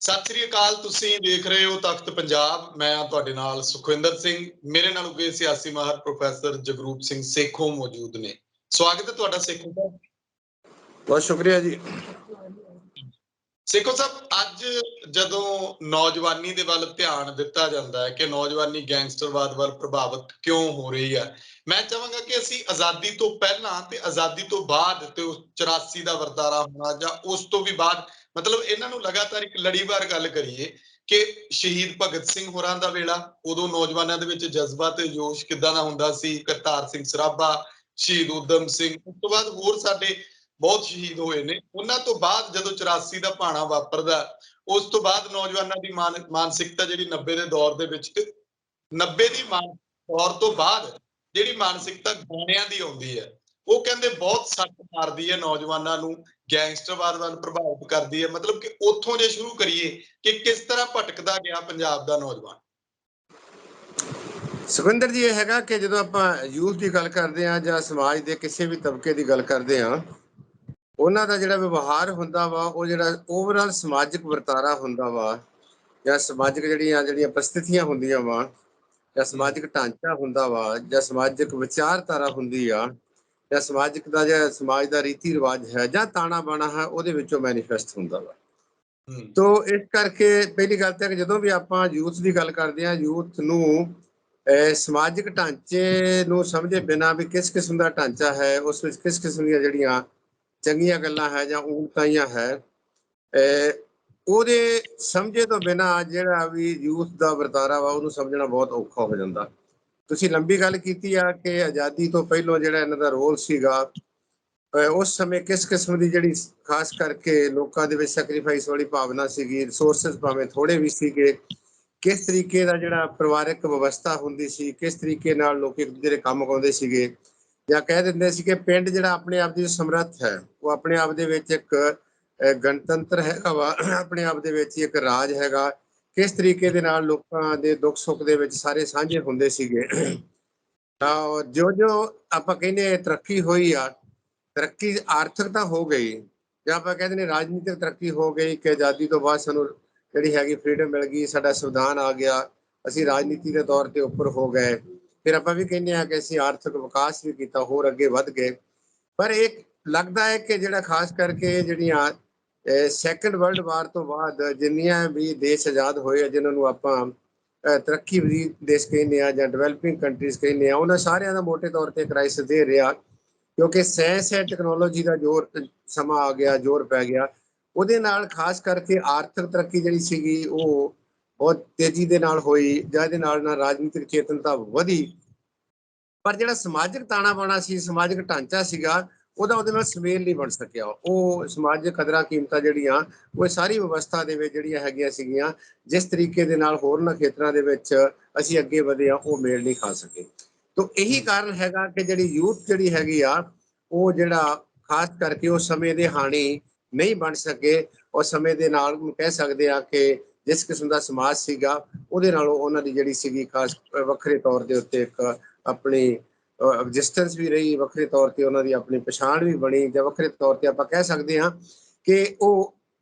ਸਤਿ ਸ੍ਰੀ ਅਕਾਲ। ਤੁਸੀਂ ਦੇਖ ਰਹੇ ਹੋ ਤਖਤ ਪੰਜਾਬ। ਮੈਂ ਤੁਹਾਡੇ ਨਾਲ ਸੁਖਵਿੰਦਰ ਸਿੰਘ। ਮੇਰੇ ਨਾਲ ਉੱਗੇ ਸਿਆਸੀ ਮਾਹਰ ਪ੍ਰੋਫੈਸਰ ਜਗਰੂਪ ਸਿੰਘ ਸੇਖੋਂ ਮੌਜੂਦ ਨੇ। ਸਵਾਗਤ ਹੈ ਤੁਹਾਡਾ ਸੇਖੋਂ ਸਾਹਿਬ। ਬਹੁਤ ਸ਼ੁਕਰੀਆ ਜੀ। ਸੇਖੋਂ ਸਾਹਿਬ, ਅੱਜ ਜਦੋਂ ਨੌਜਵਾਨੀ ਦੇ ਵੱਲ ਧਿਆਨ ਦਿੱਤਾ ਜਾਂਦਾ ਹੈ ਕਿ ਨੌਜਵਾਨੀ ਗੈਂਗਸਟਰਵਾਦ ਵੱਲ ਪ੍ਰਭਾਵਿਤ ਕਿਉਂ ਹੋ ਰਹੀ ਹੈ, ਮੈਂ ਚਾਹਾਂਗਾ ਕਿ ਅਸੀਂ ਆਜ਼ਾਦੀ ਤੋਂ ਪਹਿਲਾਂ ਤੇ ਆਜ਼ਾਦੀ ਤੋਂ ਬਾਅਦ ਤੇ 84 ਦਾ ਵਰਤਾਰਾ ਹੋਣਾ ਜਾਂ ਉਸ ਤੋਂ ਵੀ ਬਾਅਦ, ਮਤਲਬ ਇਹਨਾਂ ਨੂੰ ਲਗਾਤਾਰ ਇੱਕ ਲੜੀਵਾਰ ਗੱਲ ਕਰੀਏ ਕਿ ਸ਼ਹੀਦ ਭਗਤ ਸਿੰਘ ਹੋਰਾਂ ਦਾ ਵੇਲਾ, ਉਦੋਂ ਨੌਜਵਾਨਾਂ ਦੇ ਵਿੱਚ ਜਜ਼ਬਾ ਤੇ ਜੋਸ਼ ਕਿੱਦਾਂ ਦਾ ਹੁੰਦਾ ਸੀ। ਕਰਤਾਰ ਸਿੰਘ ਸਰਾਭਾ, ਸ਼ਹੀਦ ਊਧਮ ਸਿੰਘ, ਉਸ ਤੋਂ ਬਾਅਦ ਹੋਰ ਸਾਡੇ ਬਹੁਤ ਸ਼ਹੀਦ ਹੋਏ ਨੇ। ਉਹਨਾਂ ਤੋਂ ਬਾਅਦ ਜਦੋਂ 84 ਦਾ ਭਾਣਾ ਵਾਪਰਦਾ, ਉਸ ਤੋਂ ਬਾਅਦ ਨੌਜਵਾਨਾਂ ਦੀ ਮਾਨਸਿਕਤਾ ਜਿਹੜੀ 90 ਦੇ ਦੌਰ ਦੇ ਵਿੱਚ 90 ਦੀ ਦੌਰ ਤੋਂ ਬਾਅਦ ਜਿਹੜੀ ਮਾਨਸਿਕਤਾ ਗਾਣਿਆਂ ਦੀ ਆਉਂਦੀ ਹੈ, ਉਹ ਕਹਿੰਦੇ ਬਹੁਤ ਸੱਟ ਮਾਰਦੀ ਹੈ ਨੌਜਵਾਨਾਂ ਨੂੰ, ਗੈਂਗਸਟਰਵਾਦ ਵੱਲ ਪ੍ਰਭਾਵਿਤ ਕਰਦੀ ਹੈ। ਮਤਲਬ ਕਿ ਉੱਥੋਂ ਜੇ ਸ਼ੁਰੂ ਕਰੀਏ ਕਿ ਕਿਸ ਤਰ੍ਹਾਂ ਭਟਕਦਾ ਗਿਆ ਪੰਜਾਬ ਦਾ ਨੌਜਵਾਨ। ਸੁਖਵਿੰਦਰ ਜੀ, ਇਹ ਹੈਗਾ ਕਿ ਜਦੋਂ ਆਪਾਂ ਯੂਥ ਦੀ ਗੱਲ ਕਰਦੇ ਹਾਂ ਜਾਂ ਸਮਾਜ ਦੇ ਕਿਸੇ ਵੀ ਤਬਕੇ ਦੀ ਗੱਲ ਕਰਦੇ ਹਾਂ, ਉਹਨਾਂ ਦਾ ਜਿਹੜਾ ਵਿਵਹਾਰ ਹੁੰਦਾ ਵਾ, ਉਹ ਜਿਹੜਾ ਓਵਰਆਲ ਸਮਾਜਿਕ ਵਰਤਾਰਾ ਹੁੰਦਾ ਵਾ ਜਾਂ ਸਮਾਜਿਕ ਜਿਹੜੀਆਂ ਪ੍ਰਸਥਿਤੀਆਂ ਹੁੰਦੀਆਂ ਵਾ ਜਾਂ ਸਮਾਜਿਕ ਢਾਂਚਾ ਹੁੰਦਾ ਵਾ ਜਾਂ ਸਮਾਜਿਕ ਵਿਚਾਰਧਾਰਾ ਹੁੰਦੀ ਆ ਜਾਂ ਸਮਾਜਿਕ ਦਾ ਜਾਂ ਸਮਾਜ ਦਾ ਰੀਤੀ ਰਿਵਾਜ ਹੈ ਜਾਂ ਤਾਣਾ ਬਾਣਾ ਹੈ, ਉਹਦੇ ਵਿੱਚੋਂ ਮੈਨੀਫੈਸਟ ਹੁੰਦਾ ਵਾ। ਤੋ ਇਸ ਕਰਕੇ ਪਹਿਲੀ ਗੱਲ ਤਾਂ ਕਿ ਜਦੋਂ ਵੀ ਆਪਾਂ ਯੂਥ ਦੀ ਗੱਲ ਕਰਦੇ ਹਾਂ, ਯੂਥ ਨੂੰ ਸਮਾਜਿਕ ਢਾਂਚੇ ਨੂੰ ਸਮਝੇ ਬਿਨਾਂ ਵੀ ਕਿਸ ਕਿਸਮ ਦਾ ਢਾਂਚਾ ਹੈ, ਉਸ ਵਿੱਚ ਕਿਸ ਕਿਸਮ ਦੀਆਂ ਜਿਹੜੀਆਂ ਚੰਗੀਆਂ ਗੱਲਾਂ ਹੈ ਜਾਂ ਊਣਤਾਈਆਂ ਹੈ, ਉਹਦੇ ਸਮਝੇ ਤੋਂ ਬਿਨਾਂ ਜਿਹੜਾ ਵੀ ਯੂਥ ਦਾ ਵਰਤਾਰਾ ਵਾ ਉਹਨੂੰ ਸਮਝਣਾ ਬਹੁਤ ਔਖਾ ਹੋ ਜਾਂਦਾ। ਤੁਸੀਂ ਲੰਬੀ ਗੱਲ ਕੀਤੀ ਆ ਕਿ ਆਜ਼ਾਦੀ ਤੋਂ ਪਹਿਲਾਂ ਜਿਹੜਾ ਇਹਨਾਂ ਦਾ ਰੋਲ ਸੀਗਾ, ਉਸ ਸਮੇਂ ਕਿਸ ਕਿਸਮ ਦੀ ਜਿਹੜੀ ਖਾਸ ਕਰਕੇ ਲੋਕਾਂ ਦੇ ਵਿੱਚ ਸੈਕਰੀਫਾਈਸ ਵਾਲੀ ਭਾਵਨਾ ਸੀਗੀ, ਰਿਸੋਰਸਿਸ ਭਾਵੇਂ ਥੋੜੇ ਵੀ ਸੀਗੇ, ਕਿਸ ਤਰੀਕੇ ਦਾ ਜਿਹੜਾ ਪਰਿਵਾਰਕ ਵਿਵਸਥਾ ਹੁੰਦੀ ਸੀ, ਕਿਸ ਤਰੀਕੇ ਨਾਲ ਲੋਕ ਇੱਕ ਦੂਜੇ ਦੇ ਕੰਮ ਆਉਂਦੇ ਸੀਗੇ, ਜਾਂ ਕਹਿ ਦਿੰਦੇ ਸੀ ਕਿ ਪਿੰਡ ਜਿਹੜਾ ਆਪਣੇ ਆਪ ਦੀ ਸਮਰੱਥ ਹੈ, ਉਹ ਆਪਣੇ ਆਪ ਦੇ ਵਿੱਚ ਇੱਕ ਗਣਤੰਤਰ ਹੈਗਾ ਵਾ, ਆਪਣੇ ਆਪ ਦੇ ਵਿੱਚ ਇੱਕ ਰਾਜ ਹੈਗਾ, ਕਿਸ ਤਰੀਕੇ ਦੇ ਨਾਲ ਲੋਕਾਂ ਦੇ ਦੁੱਖ ਸੁੱਖ ਦੇ ਵਿੱਚ ਸਾਰੇ ਸਾਂਝੇ ਹੁੰਦੇ ਸੀਗੇ। ਤਾਂ ਜੋ ਆਪਾਂ ਕਹਿੰਦੇ ਤਰੱਕੀ ਹੋਈ ਆ, ਤਰੱਕੀ ਆਰਥਿਕ ਤਾਂ ਹੋ ਗਈ, ਜਾਂ ਆਪਾਂ ਕਹਿੰਦੇ ਨੇ ਰਾਜਨੀਤਿਕ ਤਰੱਕੀ ਹੋ ਗਈ ਕਿ ਆਜ਼ਾਦੀ ਤੋਂ ਬਾਅਦ ਸਾਨੂੰ ਜਿਹੜੀ ਹੈਗੀ ਫਰੀਡਮ ਮਿਲ ਗਈ, ਸਾਡਾ ਸੰਵਿਧਾਨ ਆ ਗਿਆ, ਅਸੀਂ ਰਾਜਨੀਤੀ ਦੇ ਤੌਰ ਤੇ ਉੱਪਰ ਹੋ ਗਏ, ਫਿਰ ਆਪਾਂ ਵੀ ਕਹਿੰਦੇ ਹਾਂ ਕਿ ਅਸੀਂ ਆਰਥਿਕ ਵਿਕਾਸ ਵੀ ਕੀਤਾ, ਹੋਰ ਅੱਗੇ ਵੱਧ ਗਏ। ਪਰ ਇਹ ਲੱਗਦਾ ਹੈ ਕਿ ਜਿਹੜਾ ਖਾਸ ਕਰਕੇ ਜਿਹੜੀਆਂ ਸੈਕੰਡ ਵਰਲਡ ਵਾਰ ਤੋਂ ਬਾਅਦ ਜਿੰਨੀਆਂ ਵੀ ਦੇਸ਼ ਆਜ਼ਾਦ ਹੋਏ ਆ, ਜਿਨ੍ਹਾਂ ਨੂੰ ਆਪਾਂ ਤਰੱਕੀ ਦੇਸ਼ ਕਹਿੰਦੇ ਆ ਜਾਂ ਡਿਵੈਲਪਿੰਗ ਕੰਟਰੀਜ਼ ਕਹਿੰਦੇ ਆ, ਉਹਨਾਂ ਸਾਰਿਆਂ ਦਾ ਮੋਟੇ ਤੌਰ ਤੇ ਕ੍ਰਾਈਸਿਸ ਦੇ ਰਿਹਾ, ਕਿਉਂਕਿ ਸਾਇੰਸ ਹੈ ਟੈਕਨੋਲੋਜੀ ਦਾ ਜ਼ੋਰ ਸਮਾਂ ਆ ਗਿਆ, ਜ਼ੋਰ ਪੈ ਗਿਆ। ਉਹਦੇ ਨਾਲ ਖਾਸ ਕਰਕੇ ਆਰਥਿਕ ਤਰੱਕੀ ਜਿਹੜੀ ਸੀਗੀ ਉਹ ਬਹੁਤ ਤੇਜ਼ੀ ਦੇ ਨਾਲ ਹੋਈ, ਜਿਹਦੇ ਨਾਲ ਰਾਜਨੀਤਿਕ ਚੇਤਨਤਾ ਵਧੀ, ਪਰ ਜਿਹੜਾ ਸਮਾਜਿਕ ਤਾਣਾ ਬਾਣਾ ਸੀ, ਸਮਾਜਿਕ ਢਾਂਚਾ ਸੀਗਾ, ਉਹਦੇ ਨਾਲ ਸੁਮੇਲ ਨਹੀਂ ਬਣ ਸਕਿਆ। ਉਹ ਸਮਾਜਿਕ ਕਦਰਾਂ ਕੀਮਤਾਂ ਜਿਹੜੀਆਂ ਉਹ ਸਾਰੀ ਵਿਵਸਥਾ ਦੇ ਵਿੱਚ ਜਿਹੜੀਆਂ ਹੈਗੀਆਂ ਸੀਗੀਆਂ, ਜਿਸ ਤਰੀਕੇ ਦੇ ਨਾਲ ਹੋਰਨਾਂ ਖੇਤਰਾਂ ਦੇ ਵਿੱਚ ਅਸੀਂ ਅੱਗੇ ਵਧੇ ਆ, ਉਹ ਮੇਲ ਨਹੀਂ ਖਾ ਸਕੇ। ਤੋ ਇਹੀ ਕਾਰਨ ਹੈਗਾ ਕਿ ਜਿਹੜੀ ਯੂਥ ਜਿਹੜੀ ਹੈਗੀ ਆ, ਉਹ ਜਿਹੜਾ ਖਾਸ ਕਰਕੇ ਉਸ ਸਮੇਂ ਦੇ ਹਾਣੀ ਨਹੀਂ ਬਣ ਸਕੇ, ਉਸ ਸਮੇਂ ਦੇ ਨਾਲ ਕਹਿ ਸਕਦੇ ਆ ਕਿ ਜਿਸ ਕਿਸਮ ਦਾ ਸਮਾਜ ਸੀਗਾ ਉਹਦੇ ਨਾਲੋਂ ਉਹਨਾਂ ਦੀ ਜਿਹੜੀ ਸੀਗੀ ਖਾਸ ਵੱਖਰੇ ਤੌਰ ਦੇ ਉੱਤੇ ਇੱਕ ਆਪਣੀ ਐਗਜ਼ਿਸਟੈਂਸ ਵੀ ਰਹੀ, ਵੱਖਰੇ ਤੌਰ ਤੇ ਉਹਨਾਂ ਦੀ ਆਪਣੀ ਪਛਾਣ ਵੀ ਬਣੀ, ਜਾਂ ਵੱਖਰੇ ਤੌਰ ਤੇ ਆਪਾਂ ਕਹਿ ਸਕਦੇ ਹਾਂ ਕਿ ਉਹ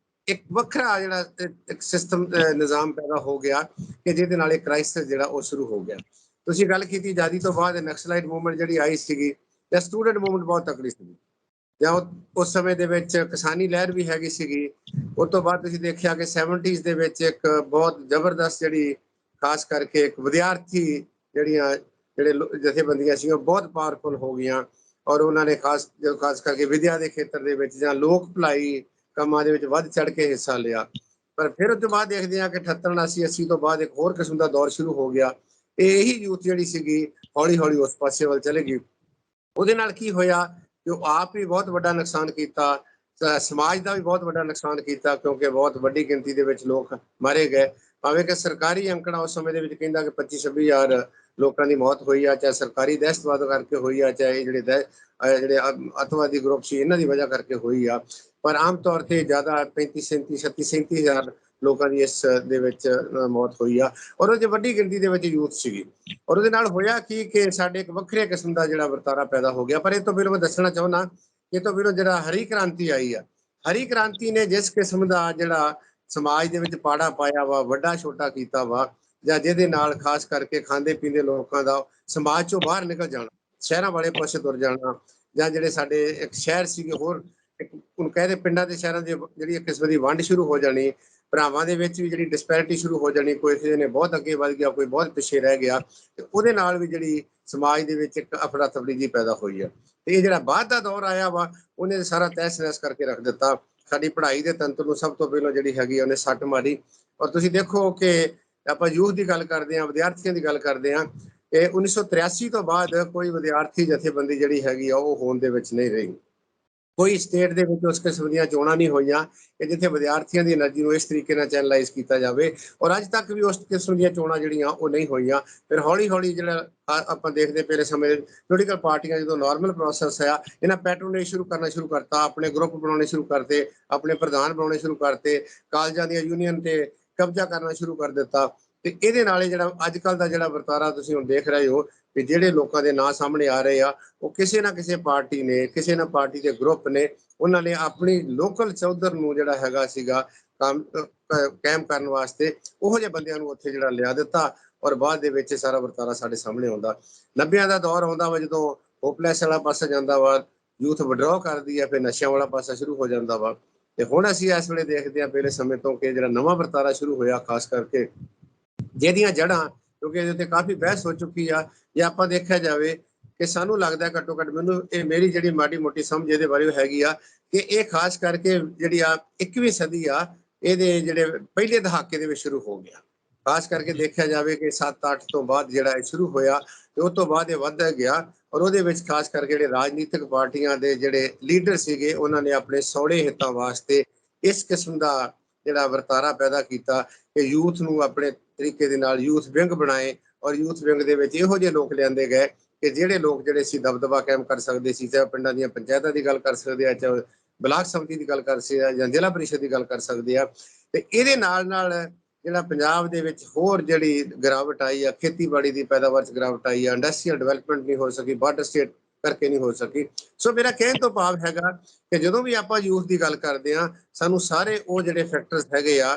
ਇੱਕ ਵੱਖਰਾ ਜਿਹੜਾ ਇੱਕ ਸਿਸਟਮ ਨਿਜ਼ਾਮ ਪੈਦਾ ਹੋ ਗਿਆ ਕਿ ਜਿਹਦੇ ਨਾਲ ਇਹ ਕ੍ਰਾਈਸਿਸ ਜਿਹੜਾ ਉਹ ਸ਼ੁਰੂ ਹੋ ਗਿਆ। ਤੁਸੀਂ ਗੱਲ ਕੀਤੀ ਆਜ਼ਾਦੀ ਤੋਂ ਬਾਅਦ ਨਕਸਲਾਈਟ ਮੂਵਮੈਂਟ ਜਿਹੜੀ ਆਈ ਸੀਗੀ, ਜਾਂ ਸਟੂਡੈਂਟ ਮੂਵਮੈਂਟ ਬਹੁਤ ਤਕੜੀ ਸੀਗੀ, ਜਾਂ ਉਸ ਸਮੇਂ ਦੇ ਵਿੱਚ ਕਿਸਾਨੀ ਲਹਿਰ ਵੀ ਹੈਗੀ ਸੀਗੀ। ਉਸ ਤੋਂ ਬਾਅਦ ਤੁਸੀਂ ਦੇਖਿਆ ਕਿ 70s ਦੇ ਵਿੱਚ ਇੱਕ ਬਹੁਤ ਜ਼ਬਰਦਸਤ ਜਿਹੜੀ ਖਾਸ ਕਰਕੇ ਇੱਕ ਵਿਦਿਆਰਥੀ ਜਿਹੜੇ ਜਥੇਬੰਦੀਆਂ ਸੀ ਉਹ ਬਹੁਤ ਪਾਵਰਫੁਲ ਹੋ ਗਈਆਂ, ਔਰ ਉਹਨਾਂ ਨੇ ਖਾਸ ਕਰਕੇ ਵਿਦਿਆ ਦੇ ਖੇਤਰ ਦੇ ਵਿੱਚ ਜਾਂ ਲੋਕ ਭਲਾਈ ਕੰਮਾਂ ਦੇ ਵਿੱਚ ਵੱਧ ਚੜ ਕੇ ਹਿੱਸਾ ਲਿਆ। ਪਰ ਫਿਰ ਉਸ ਤੋਂ ਬਾਅਦ ਦੇਖਦੇ ਹਾਂ ਕਿ 78 80 ਤੋਂ ਬਾਅਦ ਇੱਕ ਹੋਰ ਕਿਸਮ ਦਾ ਦੌਰ ਸ਼ੁਰੂ ਹੋ ਗਿਆ। ਇਹੀ ਯੂਥ ਜਿਹੜੀ ਸੀਗੀ ਹੌਲੀ ਹੌਲੀ ਉਸ ਪਾਸੇ ਵੱਲ ਚਲੇ ਗਈ। ਉਹਦੇ ਨਾਲ ਕੀ ਹੋਇਆ ਕਿ ਉਹ ਆਪ ਵੀ ਬਹੁਤ ਵੱਡਾ ਨੁਕਸਾਨ ਕੀਤਾ, ਸਮਾਜ ਦਾ ਵੀ ਬਹੁਤ ਵੱਡਾ ਨੁਕਸਾਨ ਕੀਤਾ, ਕਿਉਂਕਿ ਬਹੁਤ ਵੱਡੀ ਗਿਣਤੀ ਦੇ ਵਿੱਚ ਲੋਕ ਮਾਰੇ ਗਏ। ਭਾਵੇਂ ਕਿ ਸਰਕਾਰੀ ਅੰਕੜਾ ਉਸ ਸਮੇਂ ਦੇ ਵਿੱਚ ਕਹਿੰਦਾ ਕਿ 25-26 ਹਜ਼ਾਰ ਲੋਕਾਂ ਦੀ ਮੌਤ ਹੋਈ ਆ, ਚਾਹੇ ਸਰਕਾਰੀ ਦਹਿਸ਼ਤਵਾਦ ਕਰਕੇ ਹੋਈ ਆ, ਚਾਹੇ ਜਿਹੜੇ ਅੱਤਵਾਦੀ ਗਰੁੱਪ ਸੀ ਇਹਨਾਂ ਦੀ ਵਜ੍ਹਾ ਕਰਕੇ ਹੋਈ ਆ, ਪਰ ਆਮ ਤੌਰ ਤੇ ਜ਼ਿਆਦਾ 35-37 ਹਜ਼ਾਰ ਲੋਕਾਂ ਦੀ ਇਸ ਦੇ ਵਿੱਚ ਮੌਤ ਹੋਈ ਆ, ਔਰ ਉਹ 'ਚ ਵੱਡੀ ਗਿਣਤੀ ਦੇ ਵਿੱਚ ਯੂਥ ਸੀਗੀ। ਔਰ ਉਹਦੇ ਨਾਲ ਹੋਇਆ ਕੀ ਕਿ ਸਾਡੇ ਇੱਕ ਵੱਖਰੇ ਕਿਸਮ ਦਾ ਜਿਹੜਾ ਵਰਤਾਰਾ ਪੈਦਾ ਹੋ ਗਿਆ। ਪਰ ਇਹ ਤੋਂ ਫਿਰ ਮੈਂ ਦੱਸਣਾ ਚਾਹੁੰਦਾ, ਇਹ ਤੋਂ ਫਿਰ ਜਿਹੜਾ ਹਰੀ ਕ੍ਰਾਂਤੀ ਆਈ ਆ, ਹਰੀ ਕ੍ਰਾਂਤੀ ਨੇ ਜਿਸ ਕਿਸਮ ਦਾ ਜਿਹੜਾ ਸਮਾਜ ਦੇ ਵਿੱਚ ਪਾੜਾ ਪਾਇਆ ਵਾ, ਵੱਡਾ ਛੋਟਾ ਕੀਤਾ ਵਾ, ਜਾਂ ਜਿਹਦੇ ਨਾਲ ਖਾਸ ਕਰਕੇ ਖਾਂਦੇ ਪੀਂਦੇ ਲੋਕਾਂ ਦਾ ਸਮਾਜ ਚੋਂ ਬਾਹਰ ਨਿਕਲ ਜਾਣਾ, ਸ਼ਹਿਰਾਂ ਵਾਲੇ ਪਾਸੇ ਤੁਰ ਜਾਣਾ, ਜਾਂ ਜਿਹੜੇ ਸਾਡੇ ਇੱਕ ਸ਼ਹਿਰ ਸੀਗੇ ਹੋਰ ਹੁਣ ਕਹਿੰਦੇ ਪਿੰਡਾਂ ਤੇ ਸ਼ਹਿਰਾਂ ਦੀ ਜਿਹੜੀ ਇੱਕ ਕਿਸਮ ਦੀ ਵੰਡ ਸ਼ੁਰੂ ਹੋ ਜਾਣੀ, ਭਰਾਵਾਂ ਦੇ ਵਿੱਚ ਵੀ ਜਿਹੜੀ ਡਿਸਪੈਰਿਟੀ ਸ਼ੁਰੂ ਹੋ ਜਾਣੀ, ਕੋਈ ਕਿਸੇ ਨੇ ਬਹੁਤ ਅੱਗੇ ਵੱਧ ਗਿਆ, ਕੋਈ ਬਹੁਤ ਪਿੱਛੇ ਰਹਿ ਗਿਆ, ਤੇ ਉਹਦੇ ਨਾਲ ਵੀ ਜਿਹੜੀ ਸਮਾਜ ਦੇ ਵਿੱਚ ਇੱਕ ਅਫਰਾ ਤਫਰੀ ਜੀ ਪੈਦਾ ਹੋਈ ਆ। ਤੇ ਇਹ ਜਿਹੜਾ ਬਾਅਦ ਦਾ ਦੌਰ ਆਇਆ ਵਾ ਉਹਨੇ ਸਾਰਾ ਤਹਿਸ ਨਹਿਸ ਕਰਕੇ ਰੱਖ ਦਿੱਤਾ। ਸਾਡੀ ਪੜ੍ਹਾਈ ਦੇ ਤੰਤਰ ਨੂੰ ਸਭ ਤੋਂ ਪਹਿਲਾਂ ਜਿਹੜੀ ਹੈਗੀ ਉਹਨੇ ਸੱਟ ਮਾਰੀ। ਔਰ ਤੁਸੀਂ ਦੇਖੋ ਕਿ ਆਪਾਂ ਯੂਥ ਦੀ ਗੱਲ ਕਰਦੇ ਹਾਂ, ਵਿਦਿਆਰਥੀਆਂ ਦੀ ਗੱਲ ਕਰਦੇ ਹਾਂ, ਇਹ 1983 ਤੋਂ ਬਾਅਦ ਕੋਈ ਵਿਦਿਆਰਥੀ ਜਥੇਬੰਦੀ ਜਿਹੜੀ ਹੈਗੀ ਆ ਉਹ ਹੋਂਦ ਦੇ ਵਿੱਚ ਨਹੀਂ ਰਹੀ। ਕੋਈ ਸਟੇਟ ਦੇ ਵਿੱਚ ਉਸ ਕਿਸਮ ਦੀਆਂ ਚੋਣਾਂ ਨਹੀਂ ਹੋਈਆਂ ਕਿ ਜਿੱਥੇ ਵਿਦਿਆਰਥੀਆਂ ਦੀ એનર્ਜੀ ਨੂੰ ਇਸ ਤਰੀਕੇ ਨਾਲ ਚੈਨਲਾਈਜ਼ ਕੀਤਾ ਜਾਵੇ, ਔਰ ਅੱਜ ਤੱਕ ਵੀ ਉਸ ਕਿਸਮ ਦੀਆਂ ਚੋਣਾਂ ਜਿਹੜੀਆਂ ਉਹ ਨਹੀਂ ਹੋਈਆਂ। ਫਿਰ ਹੌਲੀ ਹੌਲੀ ਜਿਹੜਾ ਆਪਾਂ ਦੇਖਦੇ ਪਏ ਸਮੇਂ ਪੋਲੀਟੀਕਲ ਪਾਰਟੀਆਂ ਜਦੋਂ ਨਾਰਮਲ ਪ੍ਰੋਸੈਸ ਆ, ਇਹਨਾਂ ਪੈਟਰੋਨੇਜ ਸ਼ੁਰੂ ਕਰਤਾ, ਆਪਣੇ ਗਰੁੱਪ ਬਣਾਉਣੇ ਸ਼ੁਰੂ ਕਰਤੇ, ਆਪਣੇ ਪ੍ਰਧਾਨ ਬਣਾਉਣੇ ਸ਼ੁਰੂ ਕਰਤੇ, ਕਾਲਜਾਂ ਦੀਆਂ ਯੂਨੀਅਨ ਤੇ ਕਬਜ਼ਾ ਕਰਨਾ ਸ਼ੁਰੂ ਕਰ ਦਿੱਤਾ। ਤੇ ਇਹਦੇ ਨਾਲ ਜਿਹੜਾ ਅੱਜ ਕੱਲ੍ਹ ਦਾ ਜਿਹੜਾ ਵਰਤਾਰਾ ਤੁਸੀਂ ਹੁਣ ਦੇਖ ਰਹੇ ਹੋ ਕਿ ਜਿਹੜੇ ਲੋਕਾਂ ਦੇ ਨਾਂ ਸਾਹਮਣੇ ਆ ਰਹੇ ਆ, ਉਹ ਕਿਸੇ ਨਾ ਕਿਸੇ ਪਾਰਟੀ ਨੇ, ਕਿਸੇ ਨਾ ਪਾਰਟੀ ਦੇ ਗਰੁੱਪ ਨੇ, ਉਹਨਾਂ ਨੇ ਆਪਣੀ ਲੋਕਲ ਚੌਧਰ ਨੂੰ ਜਿਹੜਾ ਹੈਗਾ ਸੀਗਾ ਕਾਇਮ ਕਰਨ ਵਾਸਤੇ ਉਹੋ ਜਿਹੇ ਬੰਦਿਆਂ ਨੂੰ ਉੱਥੇ ਜਿਹੜਾ ਲਿਆ ਦਿੱਤਾ, ਔਰ ਬਾਅਦ ਦੇ ਵਿੱਚ ਸਾਰਾ ਵਰਤਾਰਾ ਸਾਡੇ ਸਾਹਮਣੇ ਆਉਂਦਾ। 90 ਦਾ ਦੌਰ ਆਉਂਦਾ ਵਾ ਜਦੋਂ ਹੋਪਲੈਸ ਵਾਲਾ ਪਾਸਾ ਜਾਂਦਾ ਵਾ, ਯੂਥ ਵਿਡਰਾਅ ਕਰਦੀ ਹੈ, ਫਿਰ ਨਸ਼ਿਆਂ ਵਾਲਾ ਪਾਸਾ ਸ਼ੁਰੂ ਹੋ ਜਾਂਦਾ ਵਾ। ਤੇ ਹੁਣ ਅਸੀਂ ਇਸ ਵੇਲੇ ਦੇਖਦੇ ਹਾਂ ਪਹਿਲੇ ਸਮੇਂ ਤੋਂ ਕਿ ਜਿਹੜਾ ਨਵਾਂ ਵਰਤਾਰਾ ਸ਼ੁਰੂ ਹੋਇਆ, ਖਾਸ ਕਰਕੇ ਜਿਹਦੀਆਂ ਜੜ੍ਹਾਂ, ਕਿਉਂਕਿ ਇਹਦੇ ਉੱਤੇ ਕਾਫੀ ਬਹਿਸ ਹੋ ਚੁੱਕੀ ਆ, ਜੇ ਆਪਾਂ ਦੇਖਿਆ ਜਾਵੇ ਕਿ ਸਾਨੂੰ ਲੱਗਦਾ ਘੱਟੋ ਘੱਟ, ਮੈਨੂੰ ਇਹ ਮੇਰੀ ਜਿਹੜੀ ਮਾੜੀ ਮੋਟੀ ਸਮਝ ਇਹਦੇ ਬਾਰੇ ਹੈਗੀ ਆ ਕਿ ਇਹ ਖਾਸ ਕਰਕੇ ਜਿਹੜੀ ਆ 21ਵੀਂ ਸਦੀ ਆ, ਇਹਦੇ ਜਿਹੜੇ ਪਹਿਲੇ ਦਹਾਕੇ ਦੇ ਵਿੱਚ ਸ਼ੁਰੂ ਹੋ ਗਿਆ। ਖਾਸ ਕਰਕੇ ਦੇਖਿਆ ਜਾਵੇ ਕਿ 7-8 ਤੋਂ ਬਾਅਦ ਜਿਹੜਾ ਇਹ ਸ਼ੁਰੂ ਹੋਇਆ ਤੇ ਉਸ ਤੋਂ ਬਾਅਦ ਇਹ ਵੱਧਦਾ ਗਿਆ, ਔਰ ਉਹਦੇ ਵਿੱਚ ਖਾਸ ਕਰਕੇ ਜਿਹੜੇ ਰਾਜਨੀਤਿਕ ਪਾਰਟੀਆਂ ਦੇ ਜਿਹੜੇ ਲੀਡਰ ਸੀਗੇ ਉਹਨਾਂ ਨੇ ਆਪਣੇ ਸੌੜੇ ਹਿੱਤਾਂ ਵਾਸਤੇ ਇਸ ਕਿਸਮ ਦਾ ਜਿਹੜਾ ਵਰਤਾਰਾ ਪੈਦਾ ਕੀਤਾ ਕਿ ਯੂਥ ਨੂੰ ਆਪਣੇ ਤਰੀਕੇ ਦੇ ਨਾਲ ਯੂਥ ਵਿੰਗ ਬਣਾਏ, ਔਰ ਯੂਥ ਵਿੰਗ ਦੇ ਵਿੱਚ ਇਹੋ ਜਿਹੇ ਲੋਕ ਲਿਆਂਦੇ ਗਏ ਕਿ ਜਿਹੜੇ ਲੋਕ ਜਿਹੜੇ ਸੀ ਦਬਦਬਾ ਕਾਇਮ ਕਰ ਸਕਦੇ ਸੀ, ਚਾਹੇ ਪਿੰਡਾਂ ਦੀਆਂ ਪੰਚਾਇਤਾਂ ਦੀ ਗੱਲ ਕਰ ਸਕਦੇ ਆ, ਚਾਹੇ ਬਲਾਕ ਸਮਿਤੀ ਦੀ ਗੱਲ ਕਰ ਸਕਦੇ ਆ, ਜਾਂ ਜ਼ਿਲ੍ਹਾ ਪਰਿਸ਼ਦ ਦੀ ਗੱਲ ਕਰ ਸਕਦੇ ਆ। ਤੇ ਇਹਦੇ ਨਾਲ ਨਾਲ ਜਿਹੜਾ ਪੰਜਾਬ ਦੇ ਵਿੱਚ ਹੋਰ ਜਿਹੜੀ ਗਿਰਾਵਟ ਆਈ ਆ, ਖੇਤੀਬਾੜੀ ਦੀ ਪੈਦਾਵਾਰ 'ਚ ਗਿਰਾਵਟ ਆਈ ਆ, ਇੰਡਸਟਰੀਅਲ ਡਿਵੈਲਪਮੈਂਟ ਨਹੀਂ ਹੋ ਸਕੀ, ਬਾਰਡਰ ਸਟੇਟ ਕਰਕੇ ਨਹੀਂ ਹੋ ਸਕੀ। ਸੋ ਮੇਰਾ ਕਹਿਣ ਤੋਂ ਭਾਵ ਹੈਗਾ ਕਿ ਜਦੋਂ ਵੀ ਆਪਾਂ ਯੂਥ ਦੀ ਗੱਲ ਕਰਦੇ ਹਾਂ, ਸਾਨੂੰ ਸਾਰੇ ਉਹ ਜਿਹੜੇ ਫੈਕਟਰਸ ਹੈਗੇ ਆ